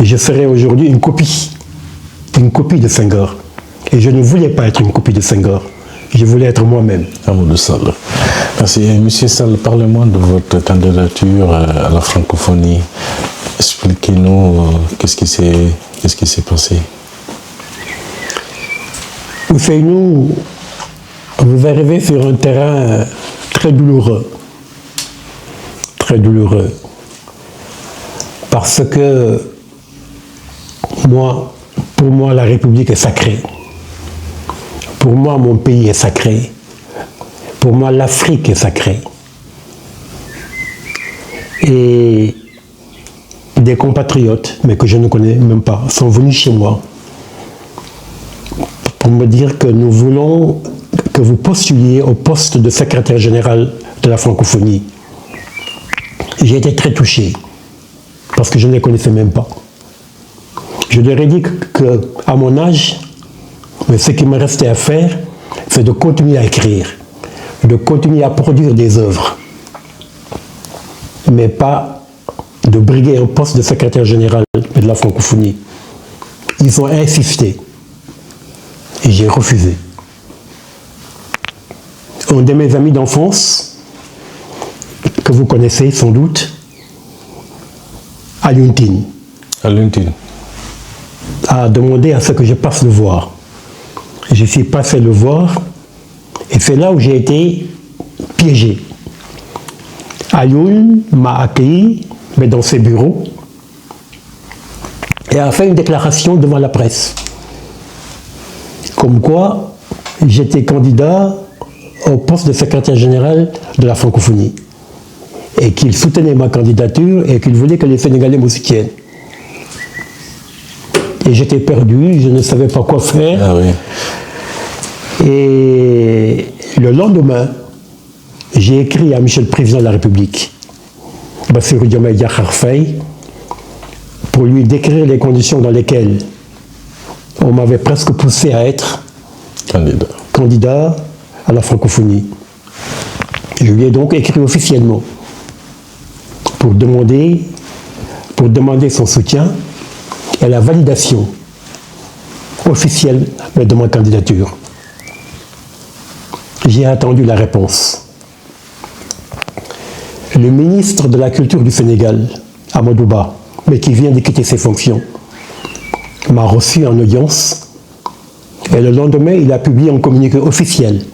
je serais aujourd'hui une copie de Senghor. Et je ne voulais pas être une copie de Senghor, je voulais être moi-même. Amadou Sall. Merci. Monsieur Sall, parlez-moi de votre candidature à la francophonie. Expliquez-nous qu'est-ce qui s'est passé. Ousseynou, vous arrivez sur un terrain très douloureux. Très douloureux. Parce que pour moi, la République est sacrée. Pour moi, mon pays est sacré. Pour moi, l'Afrique est sacrée. Et des compatriotes, mais que je ne connais même pas, sont venus chez moi pour me dire que nous voulons que vous postuliez au poste de secrétaire général de la francophonie. J'ai été très touché, parce que je ne les connaissais même pas. Je leur ai dit qu'à mon âge, mais ce qui me restait à faire, c'est de continuer à écrire, de continuer à produire des œuvres, mais pas de briguer un poste de secrétaire général de la francophonie. Ils ont insisté, et j'ai refusé. Un de mes amis d'enfance, que vous connaissez sans doute, Alioune Tine Alioune Tine. a demandé à ce que je passe le voir. Je suis passé le voir et c'est là où j'ai été piégé. Alioune m'a accueilli, mais dans ses bureaux, et a fait une déclaration devant la presse. Comme quoi, j'étais candidat au poste de secrétaire général de la francophonie. Et qu'il soutenait ma candidature et qu'il voulait que les Sénégalais me soutiennent. Et j'étais perdu, je ne savais pas quoi faire. Ah oui. Et le lendemain, j'ai écrit à Monsieur le Président de la République, Bassirou Diomaye Diakhar Faye, pour lui décrire les conditions dans lesquelles on m'avait presque poussé à être candidat à la francophonie. Je lui ai donc écrit officiellement pour demander son soutien et la validation officielle de ma candidature. J'ai attendu la réponse. Le ministre de la Culture du Sénégal, Amadou Ba, mais qui vient de quitter ses fonctions, m'a reçu en audience et le lendemain, il a publié un communiqué officiel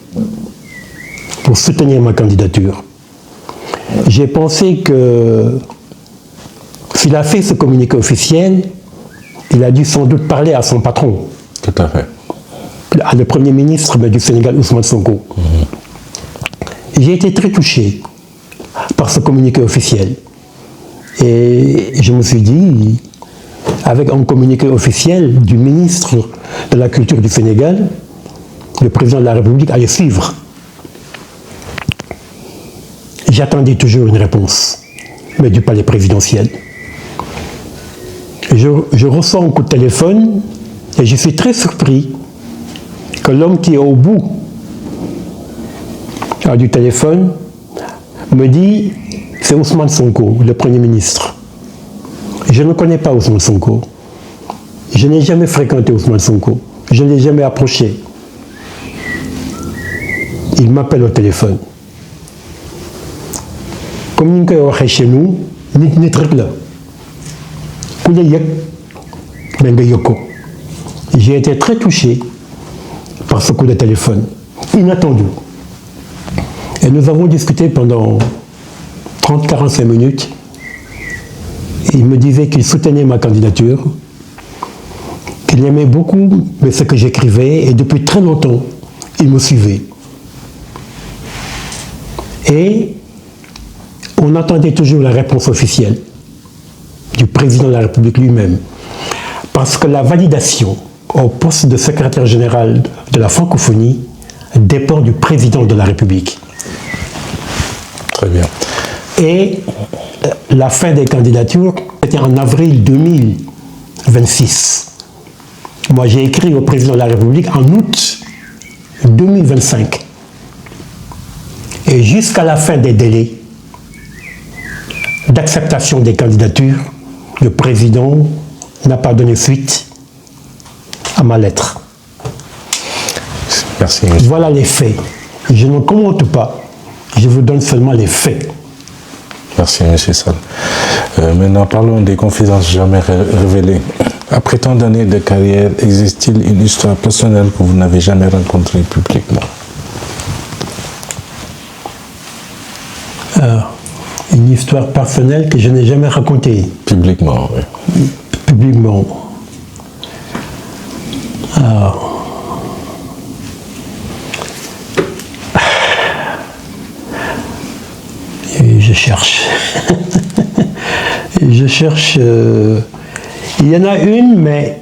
pour soutenir ma candidature. J'ai pensé que s'il a fait ce communiqué officiel, il a dû sans doute parler à son patron. Tout à fait. Le Premier ministre du Sénégal, Ousmane Sonko. J'ai été très touché par ce communiqué officiel. Et je me suis dit, avec un communiqué officiel du ministre de la Culture du Sénégal, le président de la République allait suivre. J'attendais toujours une réponse, mais du palais présidentiel. Je reçois un coup de téléphone et je suis très surpris que l'homme qui est au bout du téléphone me dit « c'est Ousmane Sonko, le Premier ministre ». Je ne connais pas Ousmane Sonko. Je n'ai jamais fréquenté Ousmane Sonko. Je ne l'ai jamais approché. Il m'appelle au téléphone. Comme nous l'avons dit chez nous, nit rek la. Ku la yek, ben nga yoko. J'ai été très touché par ce coup de téléphone, inattendu. Et nous avons discuté pendant 30-45 minutes. Il me disait qu'il soutenait ma candidature, qu'il aimait beaucoup ce que j'écrivais et depuis très longtemps, il me suivait. Et on attendait toujours la réponse officielle du président de la République lui-même. Parce que la validation au poste de secrétaire général de la francophonie dépend du président de la République. Très bien. Et la fin des candidatures était en avril 2026. Moi, j'ai écrit au président de la République en août 2025. Et jusqu'à la fin des délais d'acceptation des candidatures, le président n'a pas donné suite à ma lettre. Merci, monsieur. Voilà les faits. Je ne commente pas, je vous donne seulement les faits. Merci, M. Sall. Maintenant, parlons des confidences jamais révélées. Après tant d'années de carrière, existe-t-il une histoire personnelle que vous n'avez jamais rencontrée publiquement? Une histoire personnelle que je n'ai jamais racontée. Publiquement, oui. Publiquement. Et je cherche. Je cherche. Il y en a une, mais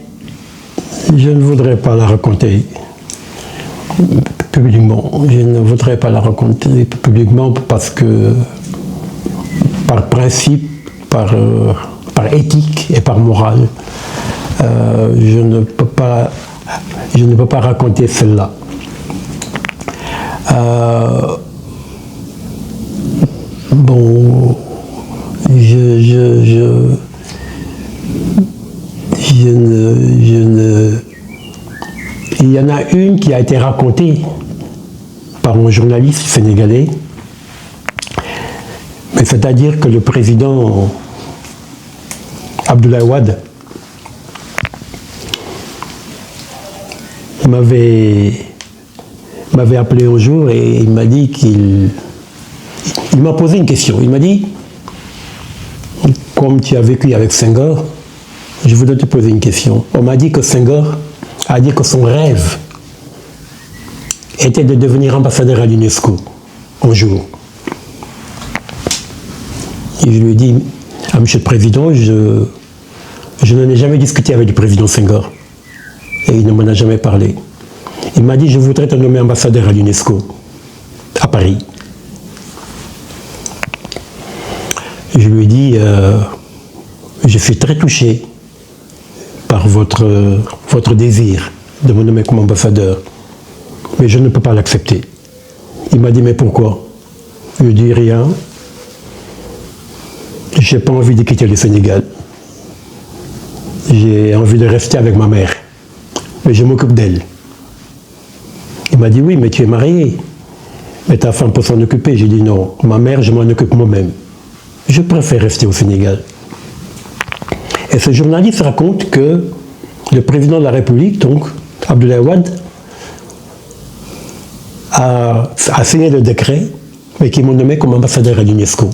je ne voudrais pas la raconter publiquement. Je ne voudrais pas la raconter publiquement parce que, par principe, par éthique et par morale, je ne peux pas raconter celle-là. Bon, il y en a une qui a été racontée par un journaliste sénégalais, mais c'est-à-dire que le président Abdoulaye Wade, m'avait appelé un jour et il m'a dit il m'a posé une question. Il m'a dit, comme tu as vécu avec Senghor, je voudrais te poser une question. On m'a dit que Senghor a dit que son rêve était de devenir ambassadeur à l'UNESCO un jour. Et je lui ai dit, à M. le Président, je n'en ai jamais discuté avec le président Senghor. Et il ne m'en a jamais parlé. Il m'a dit, je voudrais te nommer ambassadeur à l'UNESCO, à Paris. Je lui ai dit, je suis très touché par votre désir de me nommer comme ambassadeur, mais je ne peux pas l'accepter. Il m'a dit, mais pourquoi? Je lui ai dit, rien. Je n'ai pas envie de quitter le Sénégal. J'ai envie de rester avec ma mère, mais je m'occupe d'elle. Il m'a dit, oui, mais tu es marié, mais ta femme peut s'en occuper. J'ai dit, non, ma mère, je m'en occupe moi-même. Je préfère rester au Sénégal. Et ce journaliste raconte que le président de la République, donc Abdoulaye Wade, a signé le décret, mais qui m'a nommé comme ambassadeur à l'UNESCO.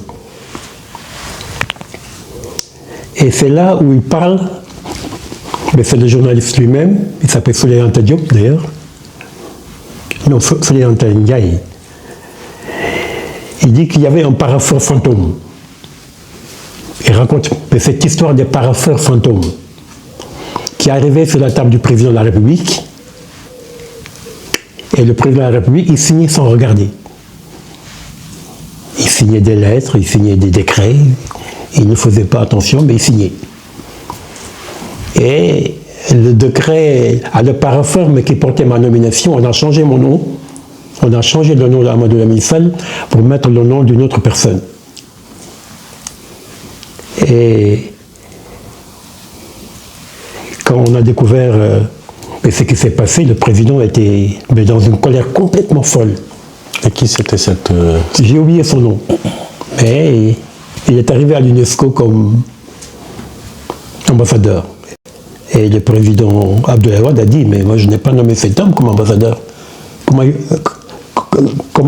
Et c'est là où il parle, mais c'est le journaliste lui-même, il s'appelle Souley Anta Diop d'ailleurs, non, Souley Anta Ndiaye. Il dit qu'il y avait un parapheur fantôme. Il raconte cette histoire des parapheurs fantômes qui arrivait sur la table du président de la République, et le président de la République, il signait sans regarder. Il signait des lettres, il signait des décrets, il ne faisait pas attention, mais il signait. Et le décret à le parapheur, mais qui portait ma nomination, on a changé mon nom, on a changé le nom d'Amadou Lamine Sall pour mettre le nom d'une autre personne. Et quand on a découvert ce qui s'est passé, le président était dans une colère complètement folle. Et qui c'était cette... J'ai oublié son nom. Mais il est arrivé à l'UNESCO comme ambassadeur. Et le président Abdoulaye Wade a dit, mais moi je n'ai pas nommé cet homme comme ambassadeur. Comment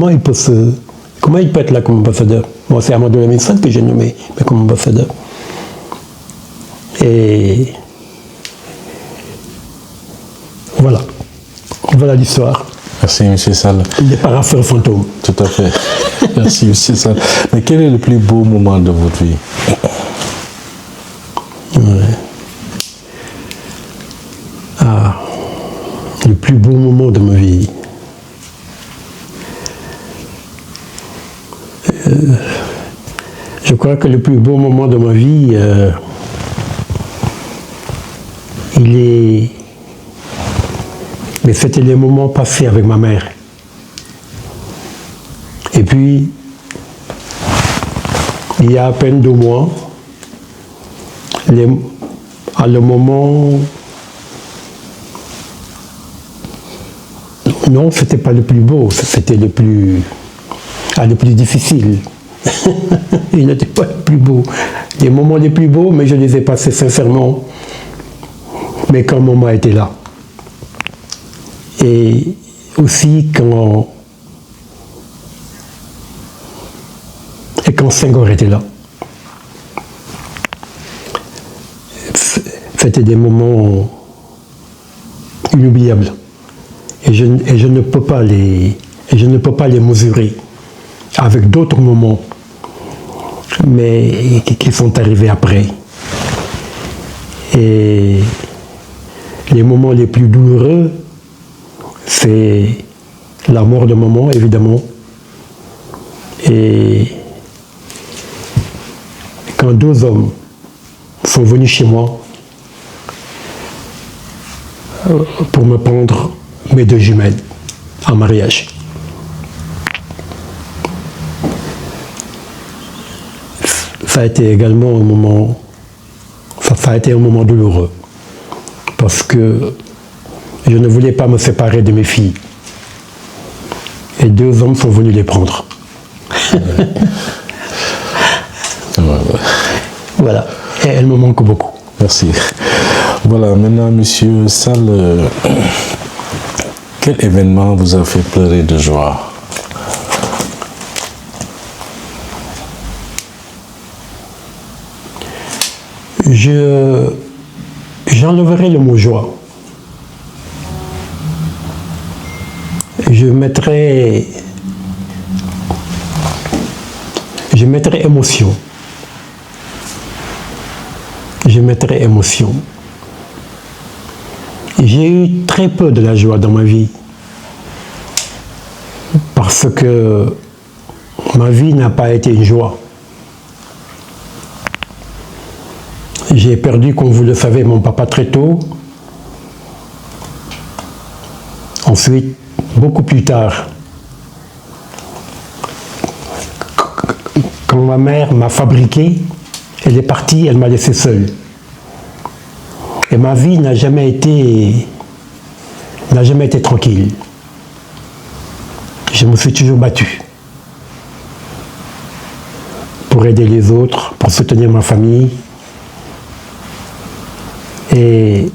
il peut être là comme ambassadeur? Moi c'est Amadou Lamine Sall que j'ai nommé mais comme ambassadeur. Et voilà l'histoire. Merci, M. Sall. Des parapheurs fantômes. Tout à fait. Merci, M. Sall. Mais quel est le plus beau moment de votre vie? Le plus beau moment de ma vie. Je crois que le plus beau moment de ma vie, mais c'était les moments passés avec ma mère. Et puis, il y a à peine 2 mois, le moment... Non, c'était pas le plus beau, c'était le plus difficile. Il n'était pas le plus beau. Les moments les plus beaux, mais je les ai passés sincèrement. Mais quand maman était là. Et aussi quand Senghor était là. C'était des moments inoubliables. Et je ne peux pas les mesurer avec d'autres moments, mais qui sont arrivés après. Et les moments les plus douloureux, c'est la mort de maman, évidemment. Et quand 2 hommes sont venus chez moi pour me prendre mes 2 jumelles en mariage. Ça a été également un moment, ça a été un moment douloureux, parce que je ne voulais pas me séparer de mes filles. Et 2 hommes sont venus les prendre. Voilà. Et elles me manquent beaucoup. Merci. Voilà, maintenant, Monsieur Sall, quel événement vous a fait pleurer de joie? J'enlèverai le mot joie. Je mettrai émotion. Je mettrai émotion. J'ai eu très peu de la joie dans ma vie parce que ma vie n'a pas été une joie. J'ai perdu, comme vous le savez, mon papa très tôt. Ensuite, beaucoup plus tard, quand ma mère m'a fabriqué, elle est partie, elle m'a laissé seule. Et ma vie n'a jamais été tranquille. Je me suis toujours battu pour aider les autres, pour soutenir ma famille. Et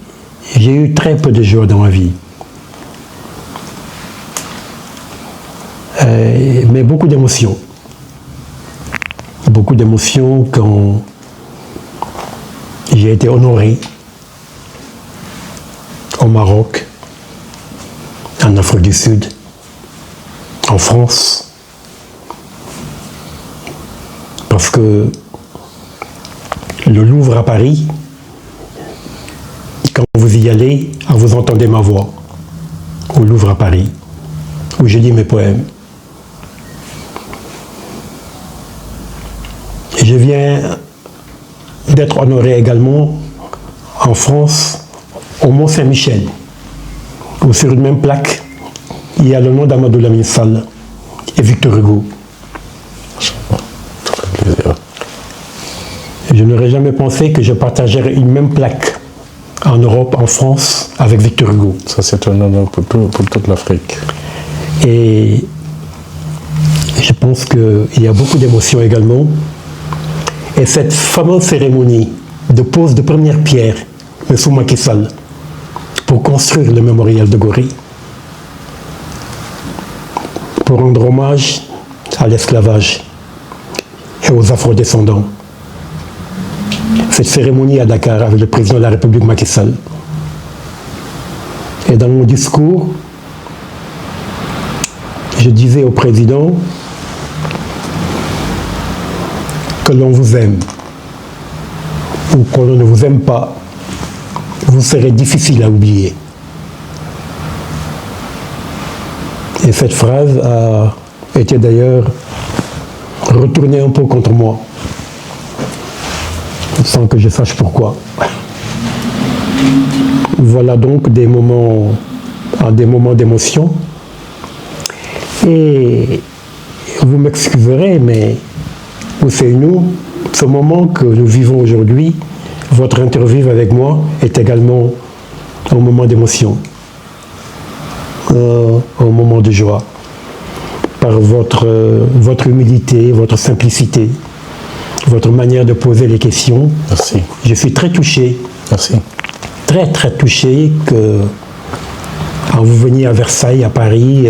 j'ai eu très peu de joie dans ma vie. Mais beaucoup d'émotions. Beaucoup d'émotions quand j'ai été honoré au Maroc, en Afrique du Sud, en France. Parce que le Louvre à Paris, quand vous y allez, vous entendez ma voix au Louvre à Paris, où je lis mes poèmes. Et je viens d'être honoré également en France, au Mont-Saint-Michel, où sur une même plaque, il y a le nom d'Amadou Lamine Sall et Victor Hugo. Je n'aurais jamais pensé que je partagerais une même plaque en Europe, en France, avec Victor Hugo. Ça, c'est un honneur pour toute l'Afrique. Et je pense qu'il y a beaucoup d'émotions également. Et cette fameuse cérémonie de pose de première pierre de Macky Sall pour construire le mémorial de Gorée, pour rendre hommage à l'esclavage et aux afro-descendants. Cette cérémonie à Dakar avec le président de la République Macky Sall. Et dans mon discours, je disais au président que l'on vous aime ou que l'on ne vous aime pas, vous serez difficile à oublier. Et cette phrase a été d'ailleurs retournée un peu contre moi, sans que je sache pourquoi. Voilà donc des moments d'émotion. Et vous m'excuserez, mais Ousseynou, ce moment que nous vivons aujourd'hui, votre interview avec moi est également un moment d'émotion, un moment de joie, par votre humilité, votre simplicité, votre manière de poser les questions. Merci. Je suis très touché. Merci. Très, très touché que quand vous veniez à Versailles, à Paris,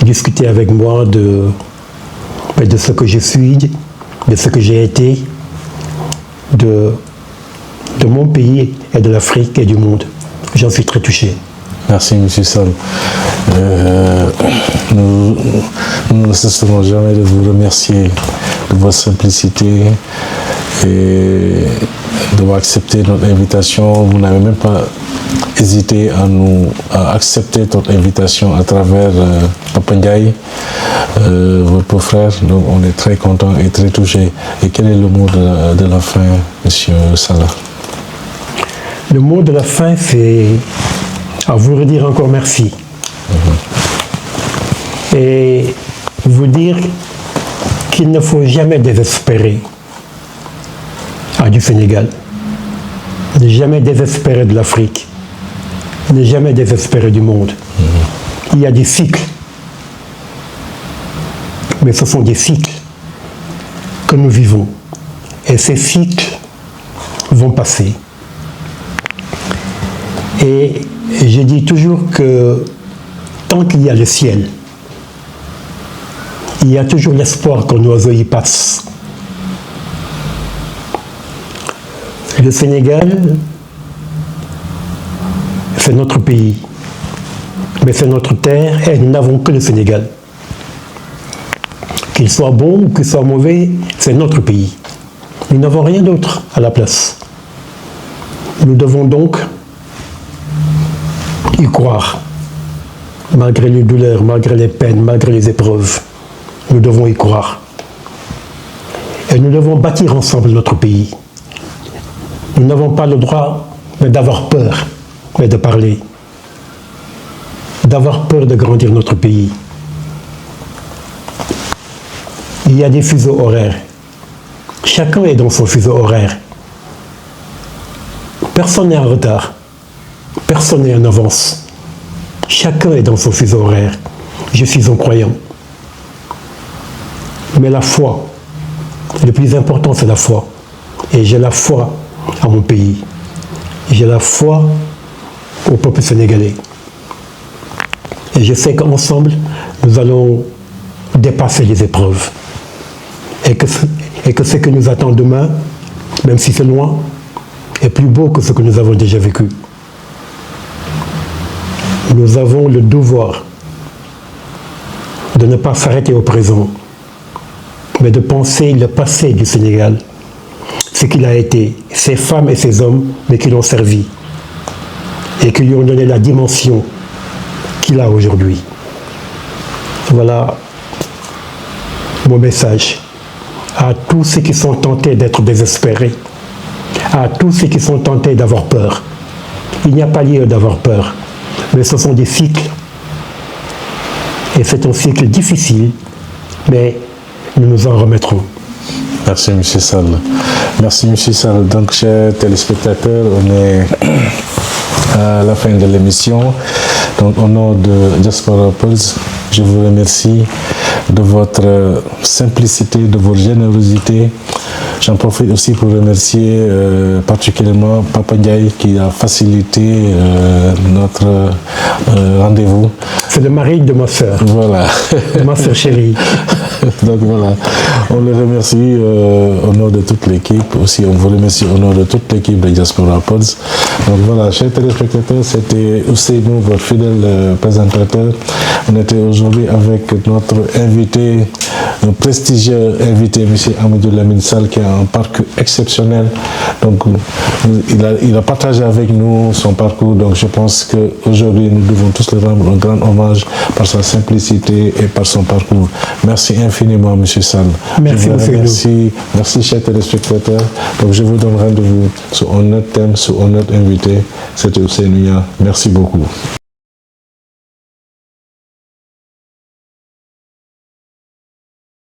discuter avec moi de ce que je suis, de ce que j'ai été, de mon pays et de l'Afrique et du monde. J'en suis très touché. Merci, M. Sall. Nous ne cesserons jamais de vous remercier de votre simplicité et d'avoir accepté notre invitation. Vous n'avez même pas hésité à accepter notre invitation à travers Papa Ndiaye, votre beau-frère. Donc on est très content et très touché. Et quel est le mot de la fin, M. Sall? Le mot de la fin, c'est à vous redire encore merci. Et vous dire qu'il ne faut jamais désespérer du Sénégal, ne jamais désespérer de l'Afrique, ne jamais désespérer du monde. Il y a des cycles, mais ce sont des cycles que nous vivons. Et ces cycles vont passer. Et je dis toujours que tant qu'il y a le ciel, il y a toujours l'espoir qu'un oiseau y passe. Le Sénégal, c'est notre pays, mais c'est notre terre et nous n'avons que le Sénégal. Qu'il soit bon ou qu'il soit mauvais, c'est notre pays. Nous n'avons rien d'autre à la place. Nous devons donc y croire, malgré les douleurs, malgré les peines, malgré les épreuves. Nous devons y croire. Et nous devons bâtir ensemble notre pays. Nous n'avons pas le droit d'avoir peur, mais de parler. D'avoir peur de grandir notre pays. Il y a des fuseaux horaires. Chacun est dans son fuseau horaire. Personne n'est en retard. Personne n'est en avance. Chacun est dans son fuseau horaire. Je suis un croyant. Mais la foi, le plus important, c'est la foi. Et j'ai la foi à mon pays. J'ai la foi au peuple sénégalais. Et je sais qu'ensemble, nous allons dépasser les épreuves. Et que ce que nous attend demain, même si c'est loin, est plus beau que ce que nous avons déjà vécu. Nous avons le devoir de ne pas s'arrêter au présent, mais de penser le passé du Sénégal, ce qu'il a été, ces femmes et ces hommes, mais qui l'ont servi et qui lui ont donné la dimension qu'il a aujourd'hui. Voilà mon message à tous ceux qui sont tentés d'être désespérés, à tous ceux qui sont tentés d'avoir peur. Il n'y a pas lieu d'avoir peur, mais ce sont des cycles. Et c'est un cycle difficile, mais nous nous en remettrons. Merci, M. Sall. Merci, M. Sall. Donc, chers téléspectateurs, on est à la fin de l'émission. Donc, au nom de Diaspora Pulse, je vous remercie de votre simplicité, de votre générosité. J'en profite aussi pour remercier particulièrement Papa Ndiaye qui a facilité notre rendez-vous. C'est le mari de ma sœur. Voilà. Ma sœur chérie. Donc voilà, on le remercie au nom de toute l'équipe. Aussi, on vous remercie au nom de toute l'équipe de Diaspora Pulse. Donc voilà, chers téléspectateurs, c'était Ousseynou, votre fidèle présentateur. On était aujourd'hui avec notre invité, un prestigieux invité, M. Amadou Lamine Sall, qui a un parcours exceptionnel. Donc, il a partagé avec nous son parcours. Donc, je pense qu'aujourd'hui, nous devons tous lui rendre un grand hommage par sa simplicité et par son parcours. Merci infiniment, M. Sall. Merci, merci, merci, chers téléspectateurs. Donc, je vous donne rendez-vous sur un autre thème, sur un autre invité. C'était Ousseynou. Merci beaucoup.